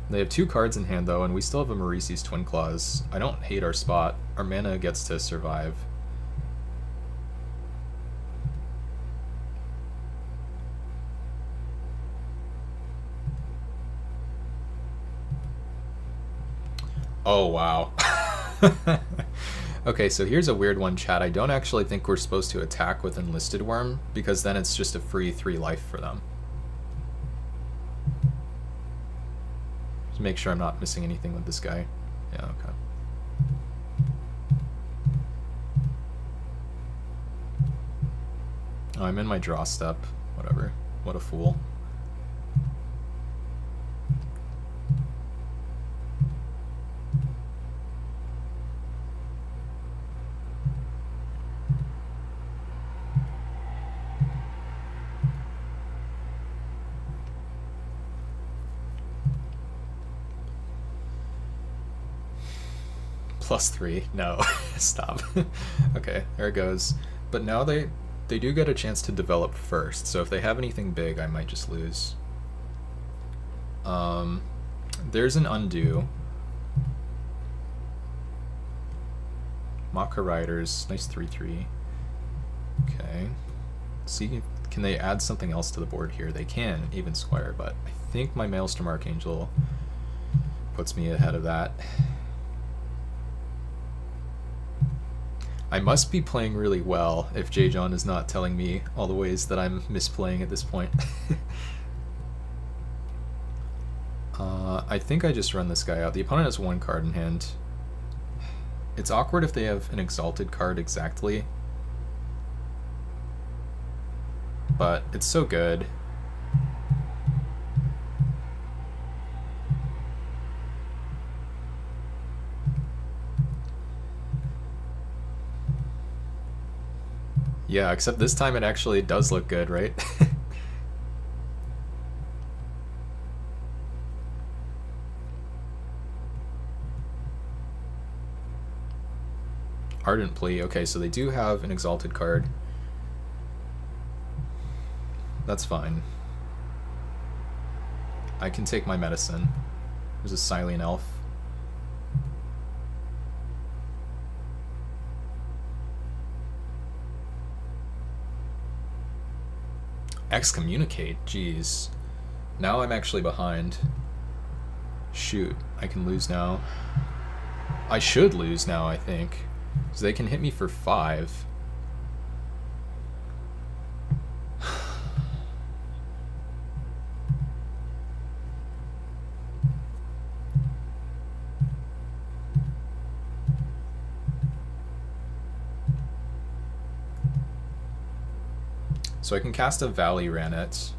They have 2 cards in hand, though, and we still have a Marisi's Twin Claws. I don't hate our spot. Our mana gets to survive. Oh, wow. Okay, so here's a weird one, chat. I don't actually think we're supposed to attack with Enlisted Worm, because then it's just a free 3 life for them. Just make sure I'm not missing anything with this guy. Yeah, okay. Oh, I'm in my draw step. Whatever. What a fool. +3. No. Stop. Okay, there it goes. But now they do get a chance to develop first, so if they have anything big, I might just lose. There's an undo. Maka Riders, nice 3/3. Okay. See, can they add something else to the board here? They can, even Squire, but I think my Maelstrom Archangel puts me ahead of that. I must be playing really well if J. John is not telling me all the ways that I'm misplaying at this point. I think I just run this guy out. The opponent has 1 card in hand. It's awkward if they have an Exalted card exactly, but it's so good. Yeah, except this time it actually does look good, right? Ardent Plea. Okay, so they do have an Exalted card. That's fine. I can take my medicine. There's a Silene Elf. Excommunicate? Jeez. Now I'm actually behind. Shoot, I can lose now. I should lose now, I think. So they can hit me for 5. So I can cast a Valley Ranet.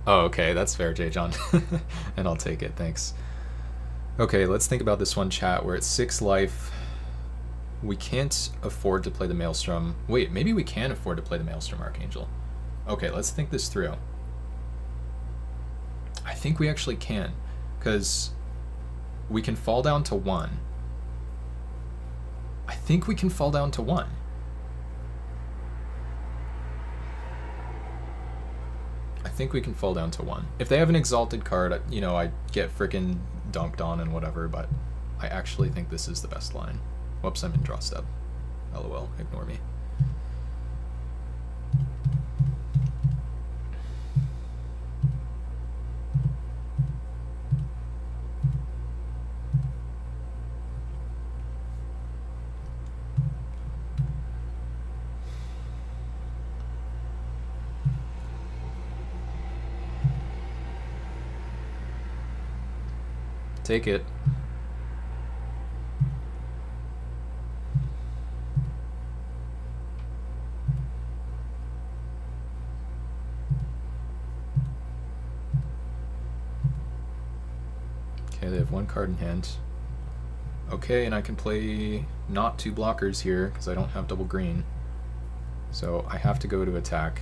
Oh, okay, that's fair, J. John. And I'll take it, thanks. Okay, let's think about this one, chat. We're at 6 life. We can't afford to play the Maelstrom. Wait, maybe we can afford to play the Maelstrom Archangel. Okay, let's think this through. I think we actually can, because we can fall down to 1. I think we can fall down to 1. I think we can fall down to 1. If they have an Exalted card, you know, I get frickin' dunked on and whatever, but I actually think this is the best line. Whoops, I'm in draw step. LOL, ignore me. Take it. Okay, they have 1 card in hand. Okay, and I can play not 2 blockers here because I don't have double green. So I have to go to attack.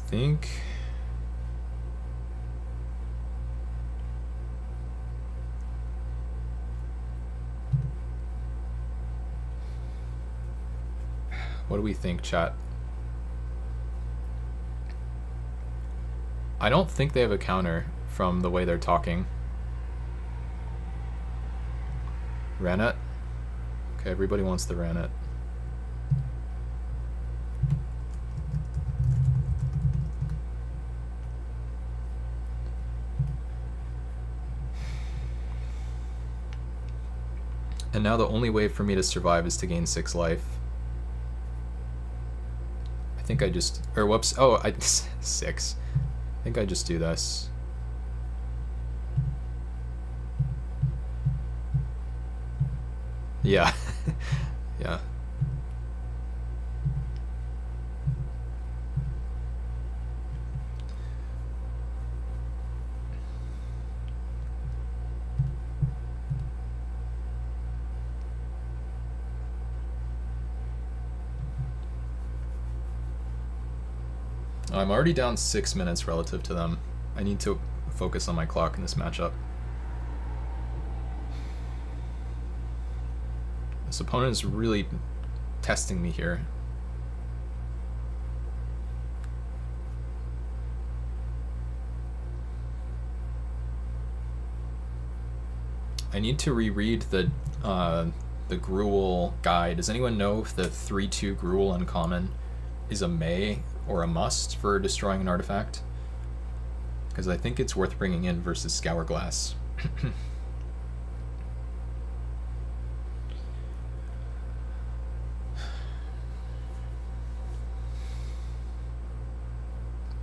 Think what do we think, chat? I don't think they have a counter from the way they're talking. Ranet? Okay, everybody wants the Ranet. And now the only way for me to survive is to gain 6 life. I think I just, or whoops, oh, 6. I think I just do this. Yeah, yeah. I'm already down 6 minutes relative to them. I need to focus on my clock in this matchup. This opponent is really testing me here. I need to reread the Gruul guide. Does anyone know if the 3/2 Gruul uncommon is a may or a must for destroying an artifact? Because I think it's worth bringing in versus Scourglass.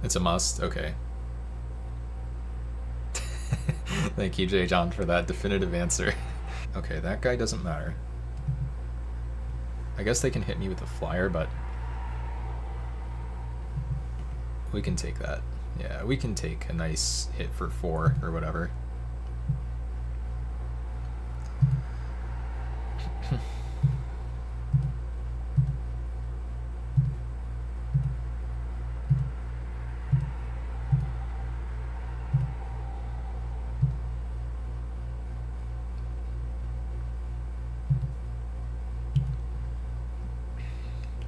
It's a must? Okay. Thank you, J. John, for that definitive answer. Okay, that guy doesn't matter. I guess they can hit me with a flyer, but we can take that. Yeah, we can take a nice hit for 4 or whatever.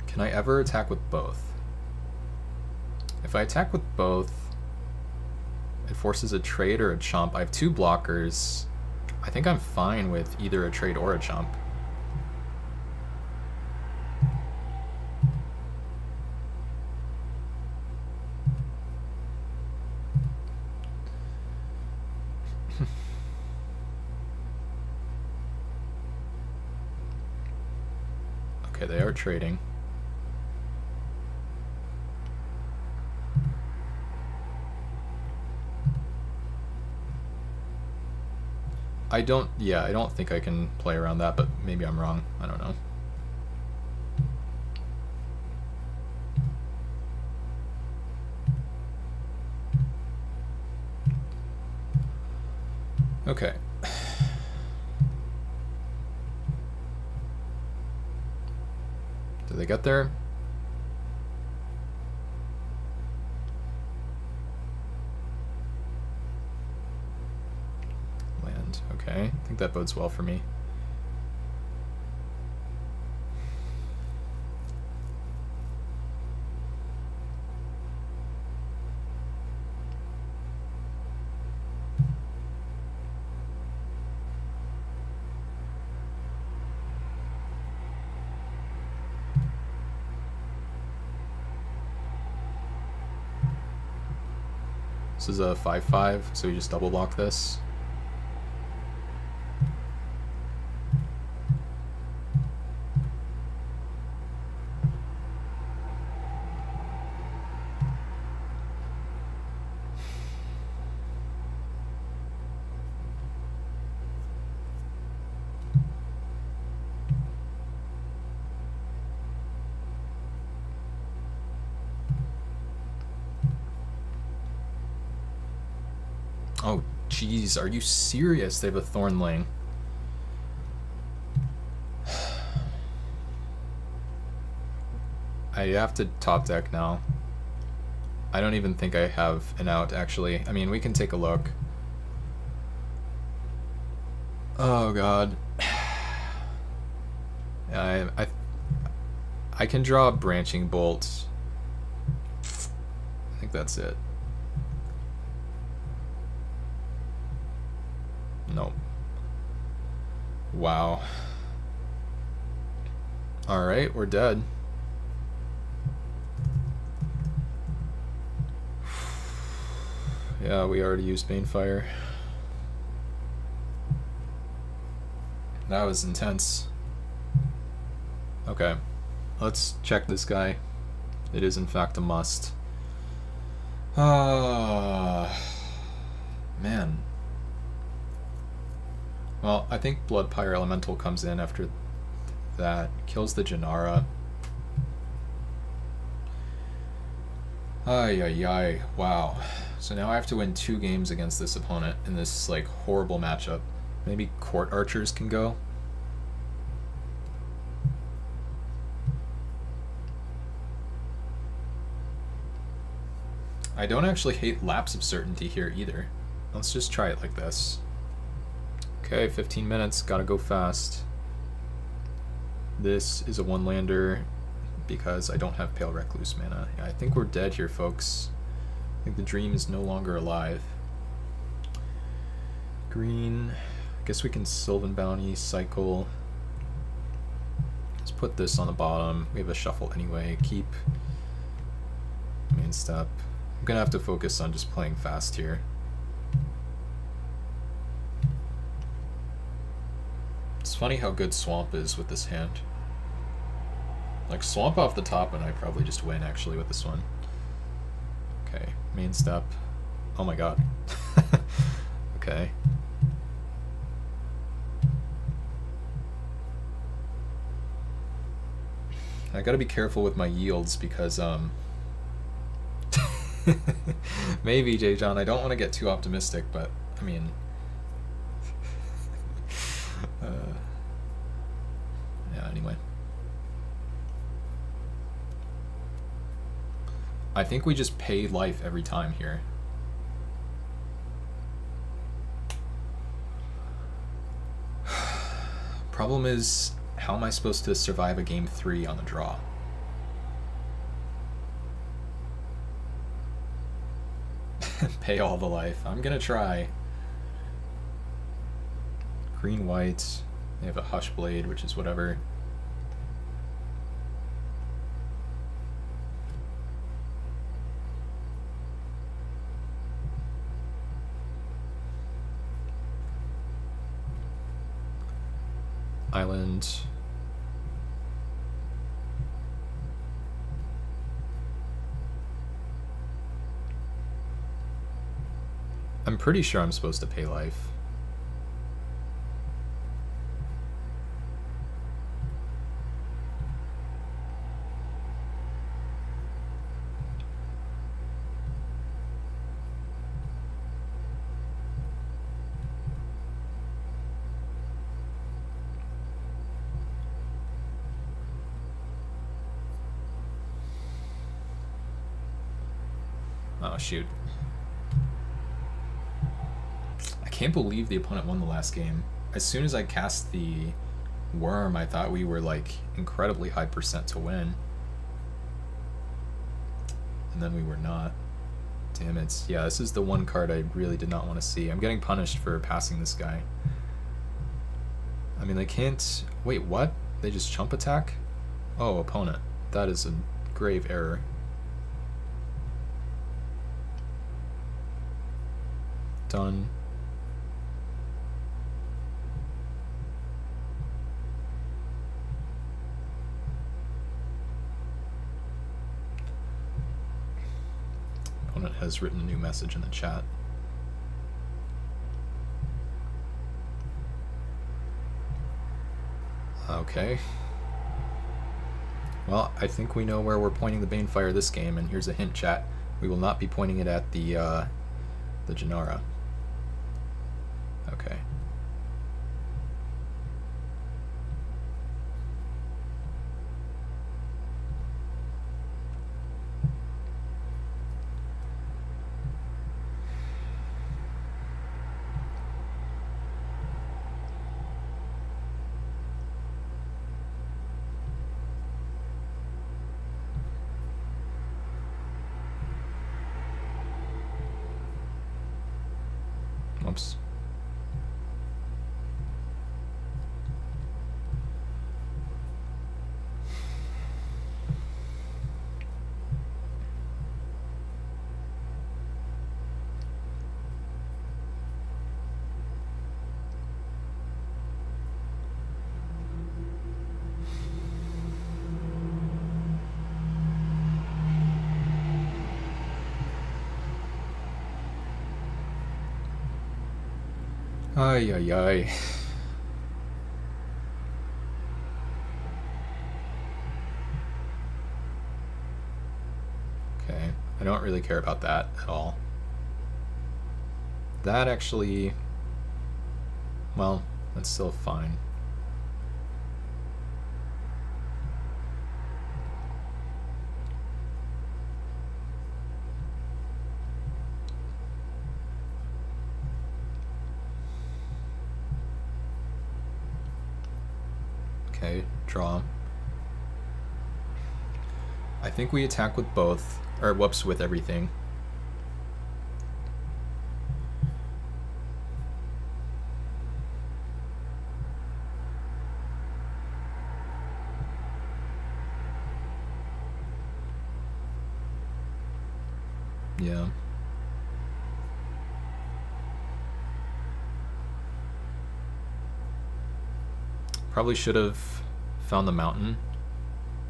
Can I ever attack with both? If I attack with both, it forces a trade or a chump. I have 2 blockers. I think I'm fine with either a trade or a chump. Okay, they are trading. I don't think I can play around that, but maybe I'm wrong. I don't know. Okay. Did they get there? Okay, I think that bodes well for me. This is a 5/5, so we just double block this. Oh, jeez, are you serious? They have a Thornling. I have to top deck now. I don't even think I have an out, actually. I mean, we can take a look. Oh, God. I can draw a Branching Bolt. I think that's it. Nope. Wow. Alright, we're dead. Yeah, we already used Banefire. That was intense. Okay, let's check this guy. It is in fact a must. Man. Well, I think Bloodpire Elemental comes in after that. Kills the Janara. Ay, ay, ay. Wow. So now I have to win 2 games against this opponent in this, like, horrible matchup. Maybe Court Archers can go? I don't actually hate Lapse of Certainty here either. Let's just try it like this. Okay, 15 minutes, gotta go fast. This is a 1-lander because I don't have Pale Recluse mana. I think we're dead here, folks. I think the dream is no longer alive. Green, I guess we can Sylvan Bounty, cycle. Let's put this on the bottom. We have a shuffle anyway. Keep main step. I'm gonna have to focus on just playing fast here. It's funny how good Swamp is with this hand. Like, Swamp off the top and I probably just win actually with this one. Okay, main step. Oh my god. Okay. I gotta be careful with my yields because, maybe, J. John, I don't want to get too optimistic, but, I mean... yeah, anyway. I think we just pay life every time here. Problem is, how am I supposed to survive a game 3 on the draw? Pay all the life. I'm gonna try. Green, white. They have a Hush Blade, which is whatever. Island. I'm pretty sure I'm supposed to pay life. Oh, shoot. I can't believe the opponent won the last game. As soon as I cast the worm, I thought we were like incredibly high percent to win. And then we were not. Damn it. Yeah, this is the one card I really did not want to see. I'm getting punished for passing this guy. I mean, they can't... Wait, what? They just chump attack? Oh, opponent. That is a grave error. Done. Opponent has written a new message in the chat. Okay. Well, I think we know where we're pointing the Banefire this game, and here's a hint, chat. We will not be pointing it at the Janara. Okay. Oops. Ay, ay, ay. Okay, I don't really care about that at all. That actually, well, that's still fine. Okay, draw. I think we attack with both, or whoops, with everything. Yeah. Probably should have found the mountain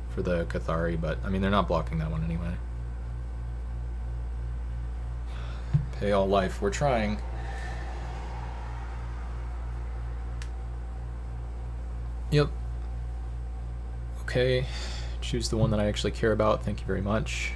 for the Cathari, but I mean, they're not blocking that one anyway. Pay all life, we're trying. Yep. Okay, choose the one that I actually care about, thank you very much.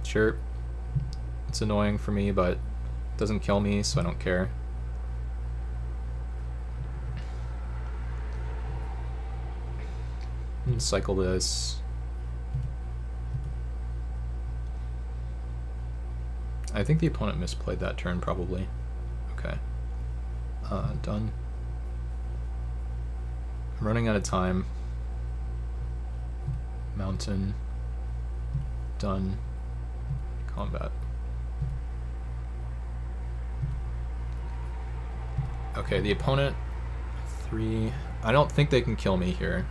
Sure, it's annoying for me, but it doesn't kill me, so I don't care. And cycle this. I think the opponent misplayed that turn, probably. Okay. Done. I'm running out of time. Mountain. Done. Combat. Okay, the opponent 3. I don't think they can kill me here.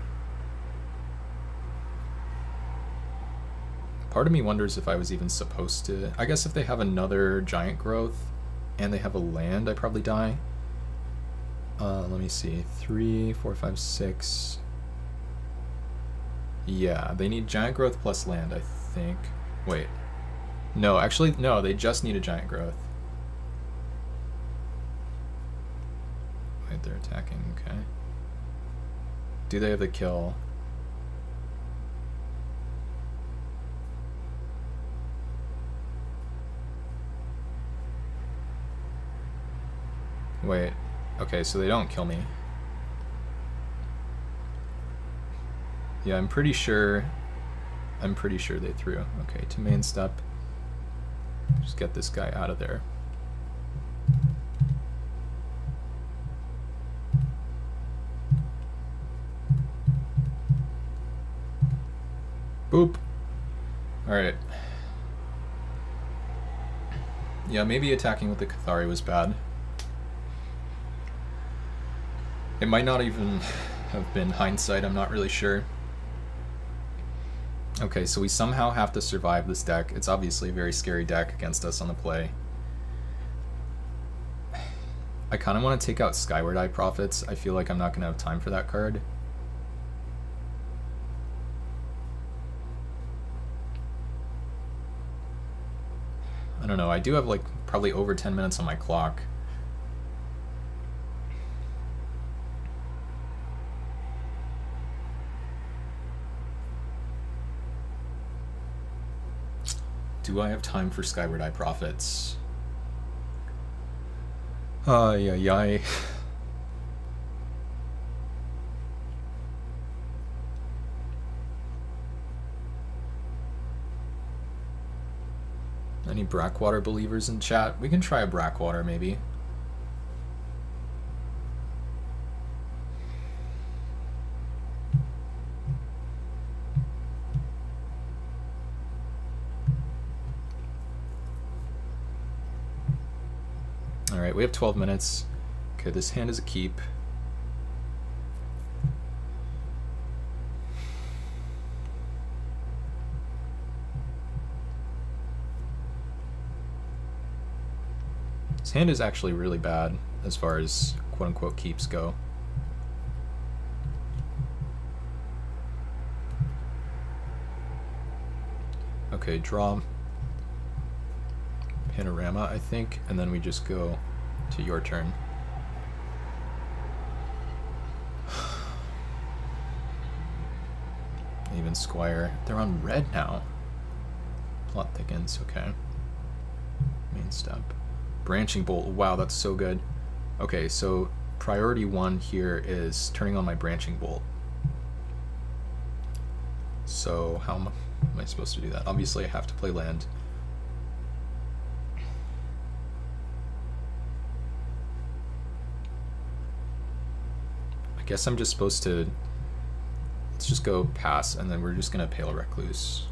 Part of me wonders if I was even supposed to. I guess if they have another giant growth and they have a land, I probably die. Let me see. 3, 4, 5, 6. Yeah, they need giant growth plus land, I think. Wait. No, actually, no, they just need a giant growth. Wait, they're attacking, okay. Do they have the kill? Wait, okay, so they don't kill me. Yeah, I'm pretty sure they threw. Okay, to main step. Just get this guy out of there. Boop. Alright. Yeah, maybe attacking with the Cathari was bad. It might not even have been hindsight, I'm not really sure. Okay, so we somehow have to survive this deck. It's obviously a very scary deck against us on the play. I kind of want to take out Skyward Eye Prophets. I feel like I'm not going to have time for that card. I don't know, I do have like probably over 10 minutes on my clock. Do I have time for Skyward Eye Prophets? Ay. Any Brackwater believers in chat? We can try a Brackwater, maybe. Alright, we have 12 minutes. Okay, this hand is a keep. This hand is actually really bad as far as quote-unquote keeps go. Okay, draw panorama, I think, and then we just go to your turn. Even Squire. They're on red now. Plot thickens, okay. Main step. Branching bolt, wow, that's so good. Okay, so priority 1 here is turning on my branching bolt. So how am I supposed to do that? Obviously I have to play land. I guess I'm just supposed to, let's just go pass, and then we're just gonna Pale Recluse.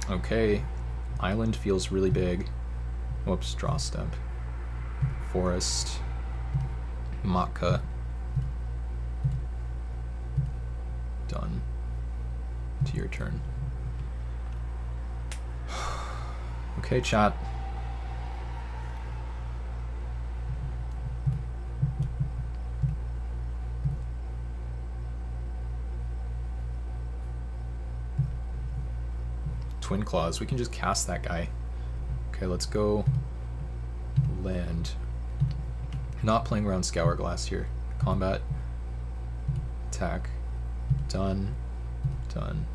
Okay, island feels really big. Whoops, draw step. Forest. Matka. Done. To your turn. Okay, chat. Twin Claws, we can just cast that guy. Okay, let's go land. Not playing around Scourglass here. Combat. Attack. Done. Done.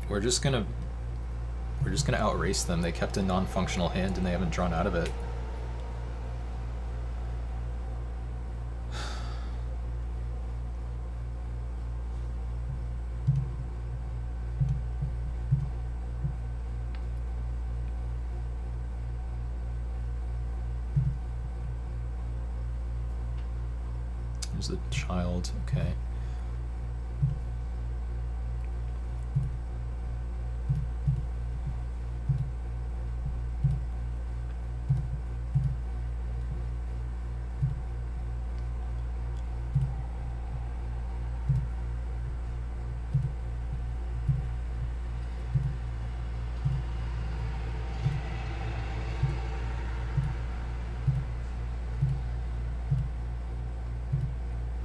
We're just gonna outrace them. They kept a non-functional hand and they haven't drawn out of it. There's the child, okay.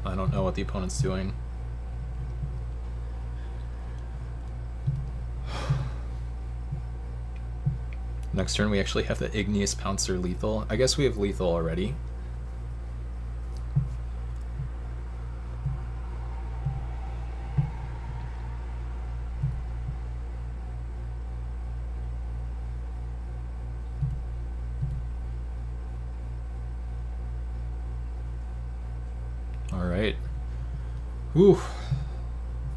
I don't know what the opponent's doing. Next turn we actually have the Igneous Pouncer lethal. I guess we have lethal already. Alright. Whew.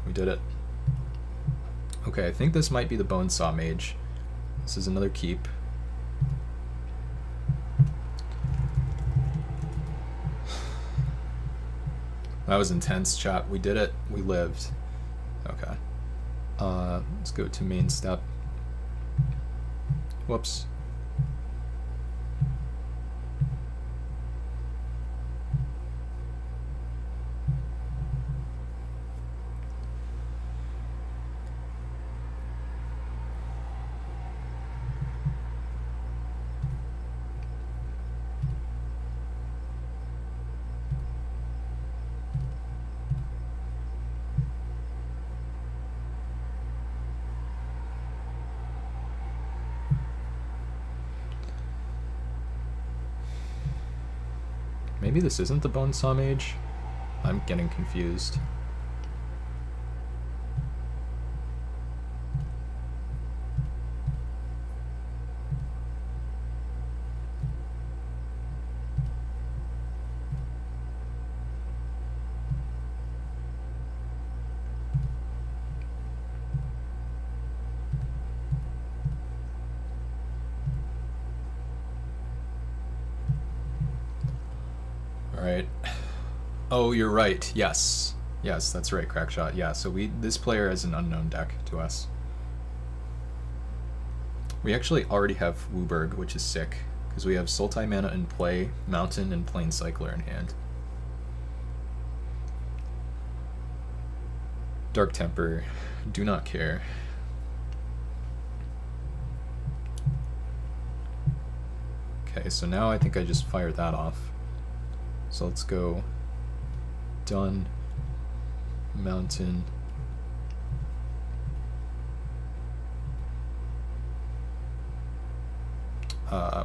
We did it. Okay, I think this might be the Bonesaw Mage. This is another keep. That was intense, chat. We did it. We lived. Okay. Let's go to main step. Whoops. Maybe this isn't the Bonesaw Mage? I'm getting confused. Alright. Oh, you're right. Yes. Yes, that's right, Crackshot. Yeah, so this player is an unknown deck to us. We actually already have Wooburg, which is sick, because we have Sultai mana in play, Mountain, and Plane Cycler in hand. Dark Temper, do not care. Okay, so now I think I just fired that off. So let's go Dun, Mountain,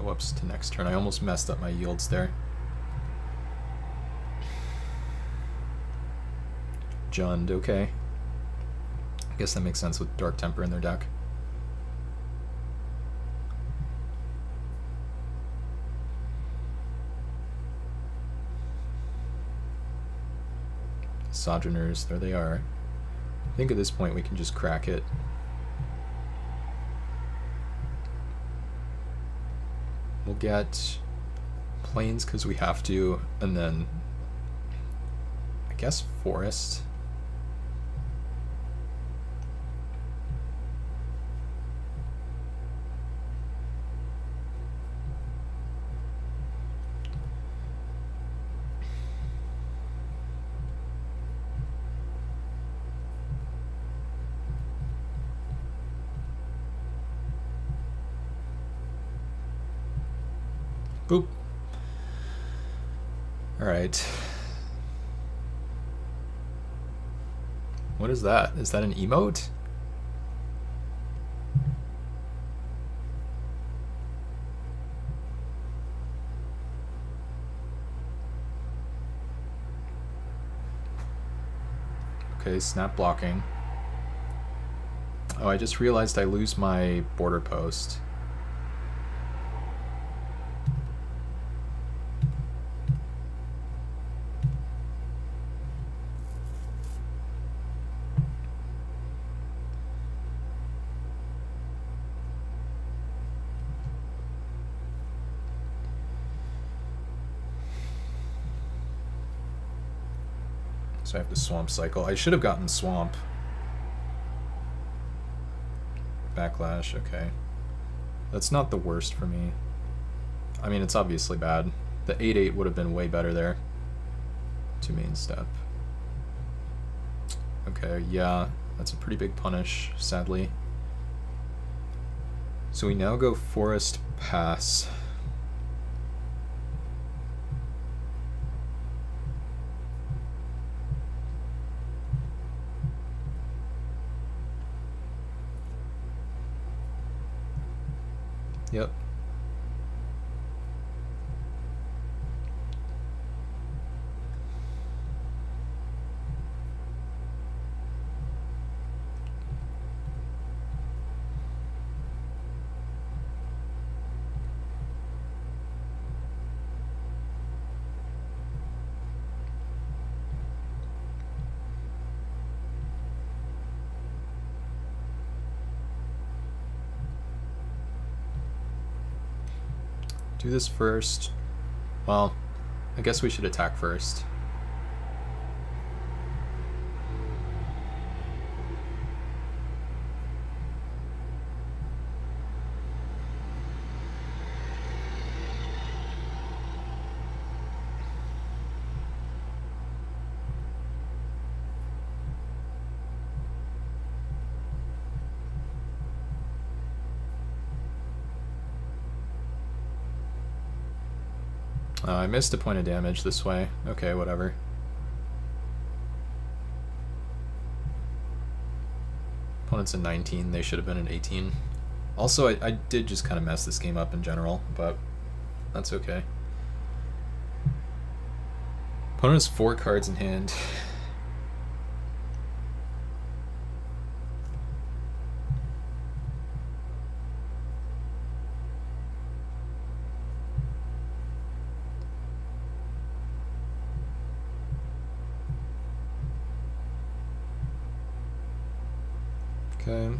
whoops, to next turn. I almost messed up my yields there. Jund, okay. I guess that makes sense with Dark Temper in their deck. Sojourners, there they are. I think at this point we can just crack it. We'll get Plains because we have to, and then I guess Forest. Boop. Alright. What is that? Is that an emote? Okay, snap blocking. Oh, I just realized I lose my border post. So I have to Swamp Cycle. I should have gotten Swamp. Backlash, okay. That's not the worst for me. I mean, it's obviously bad. The 8/8 would have been way better there. 2 main step. Okay, yeah, that's a pretty big punish, sadly. So we now go Forest Pass. Yep. Do this first. Well, I guess we should attack first. I missed a point of damage this way. Okay, whatever. Opponent's a 19, they should have been an 18. Also, I did just kind of mess this game up in general, but that's okay. Opponent has 4 cards in hand. Okay.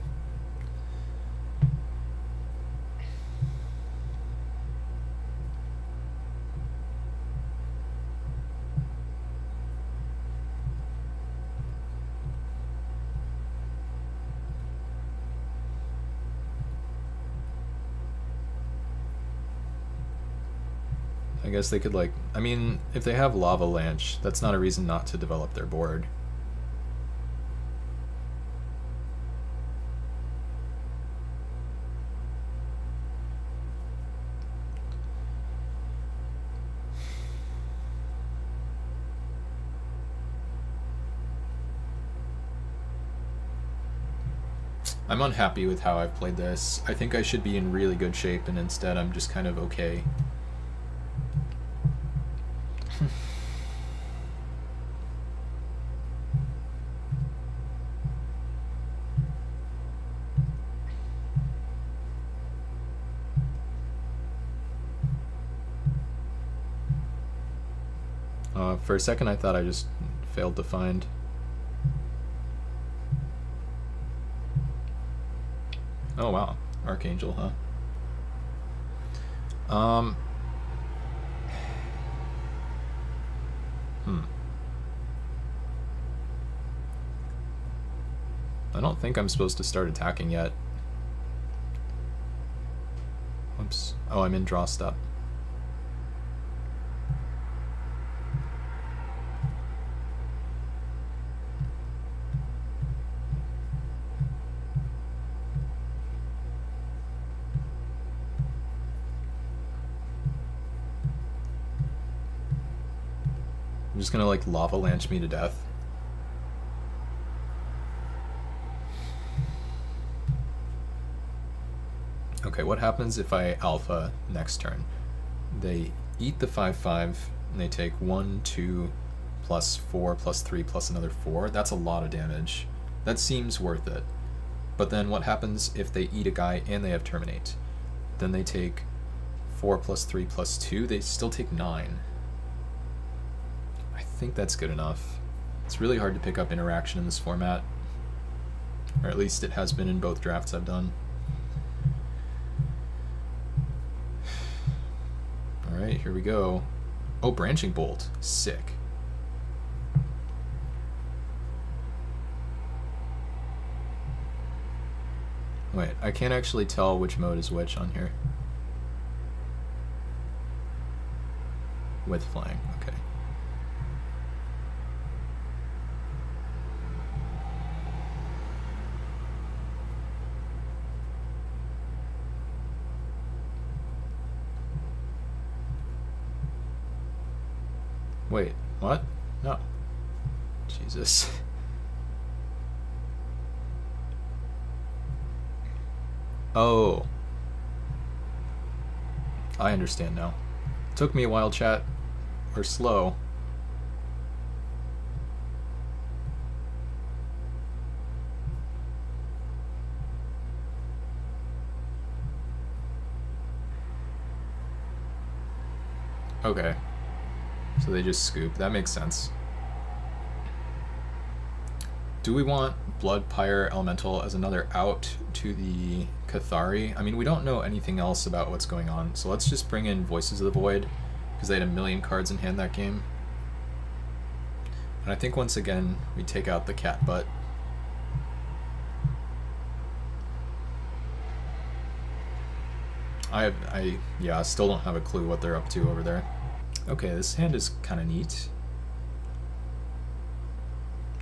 guess they could, like, I mean, if they have Lava Lanch, that's not a reason not to develop their board. I'm unhappy with how I've played this. I think I should be in really good shape, and instead I'm just kind of okay. For a second I thought I just failed to find. Oh wow, Archangel, huh? I don't think I'm supposed to start attacking yet. Oops. Oh, I'm in draw step. I'm just gonna like Lava Lanch me to death. Okay, what happens if I alpha next turn? They eat the 5/5 and they take 1, 2, plus 4, plus 3, plus another 4. That's a lot of damage. That seems worth it. But then what happens if they eat a guy and they have Terminate? Then they take 4 plus 3 plus 2. They still take 9. I think that's good enough. It's really hard to pick up interaction in this format. Or at least it has been in both drafts I've done. Alright, here we go. Oh, Branching Bolt. Sick. Wait, I can't actually tell which mode is which on here. With flying, okay. Wait, what? No. Jesus. Oh. I understand now. Took me a while, chat. We're slow. Okay. So they just scoop. That makes sense. Do we want Blood Pyre Elemental as another out to the Cathari? I mean, we don't know anything else about what's going on, so let's just bring in Voices of the Void, because they had 1,000,000 cards in hand that game. And I think once again, we take out the cat butt. I still don't have a clue what they're up to over there. Okay, this hand is kind of neat.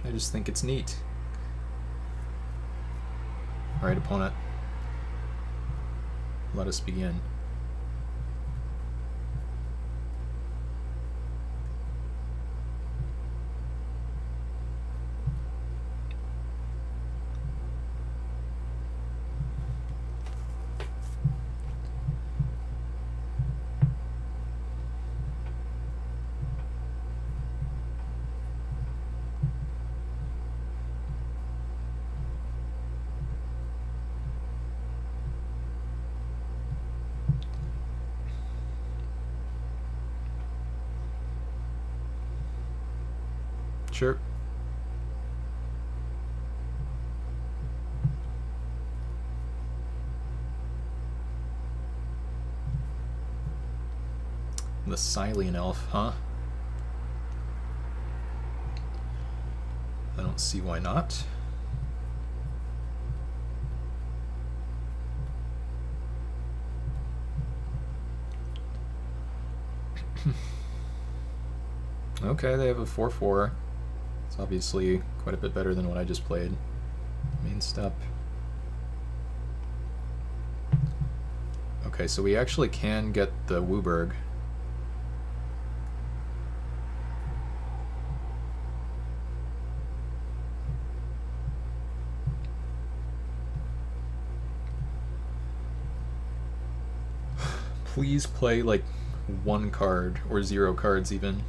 I just think it's neat. Alright, opponent. Let us begin. Sure. The Silene Elf, huh? I don't see why not. Okay, they have a 4/4. It's obviously quite a bit better than what I just played. Main step. Okay, so we actually can get the Wooburg. Please play like 1 card or 0 cards even.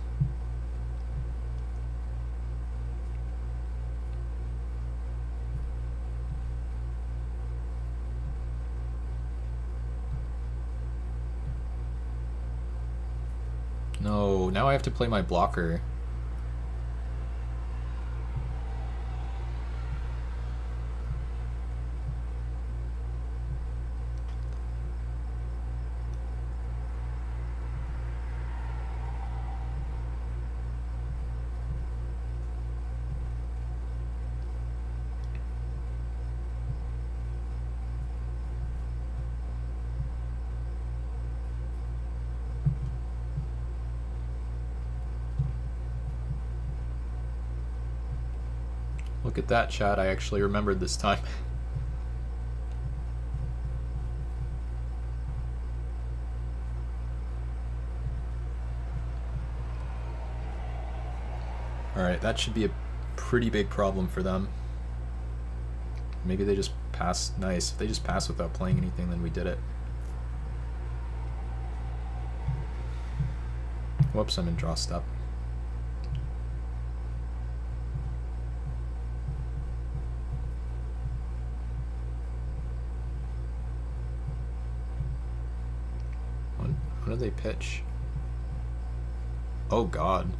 No, now I have to play my blocker. Look at that, chat. I actually remembered this time. Alright, that should be a pretty big problem for them. Maybe they just pass. Nice. If they just pass without playing anything, then we did it. Whoops, I'm in draw step. What do they pitch? Oh god.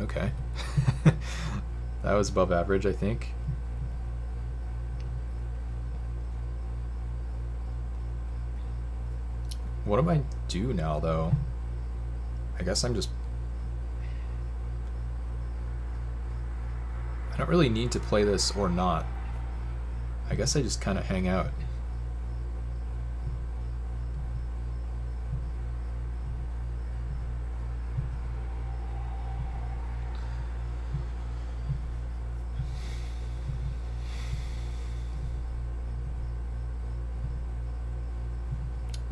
Okay. That was above average, I think. What do I do now, though? I guess I'm just... I don't really need to play this or not. I guess I just kind of hang out.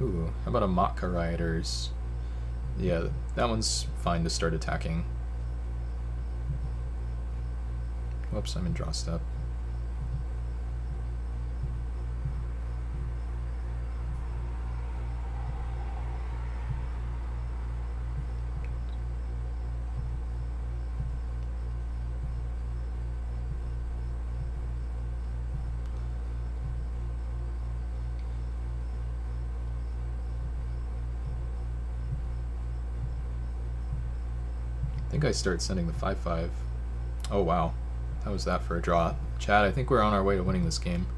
Ooh, how about a Matka Rioters? Yeah, that one's fine to start attacking. Whoops, I'm in draw step. I think I start sending the 5/5. Oh wow, how was that for a draw? Chad, I think we're on our way to winning this game.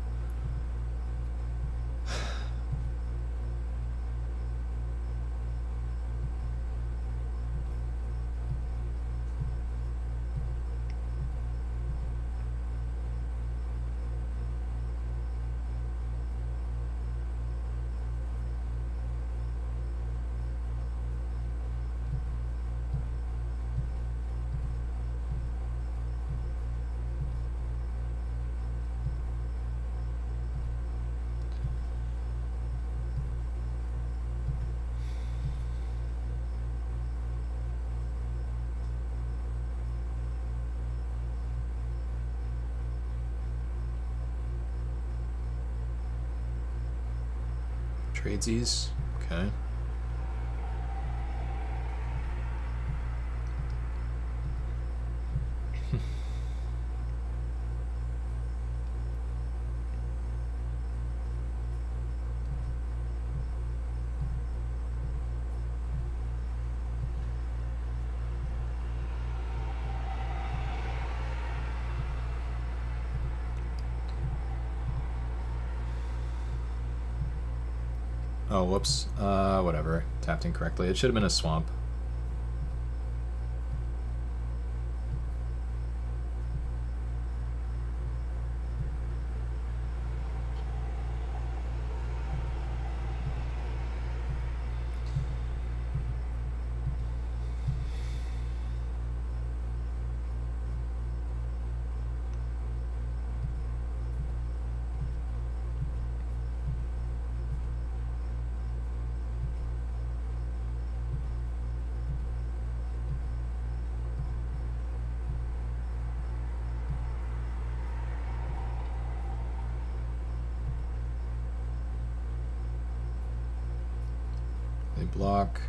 Tradesies, okay. Oh, whoops. Whatever. Tapped incorrectly. It should have been a swamp. block.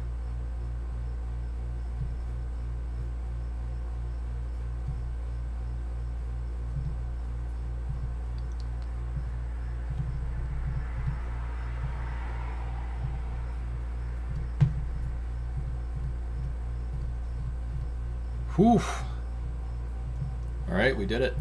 Whew. All right, we did it.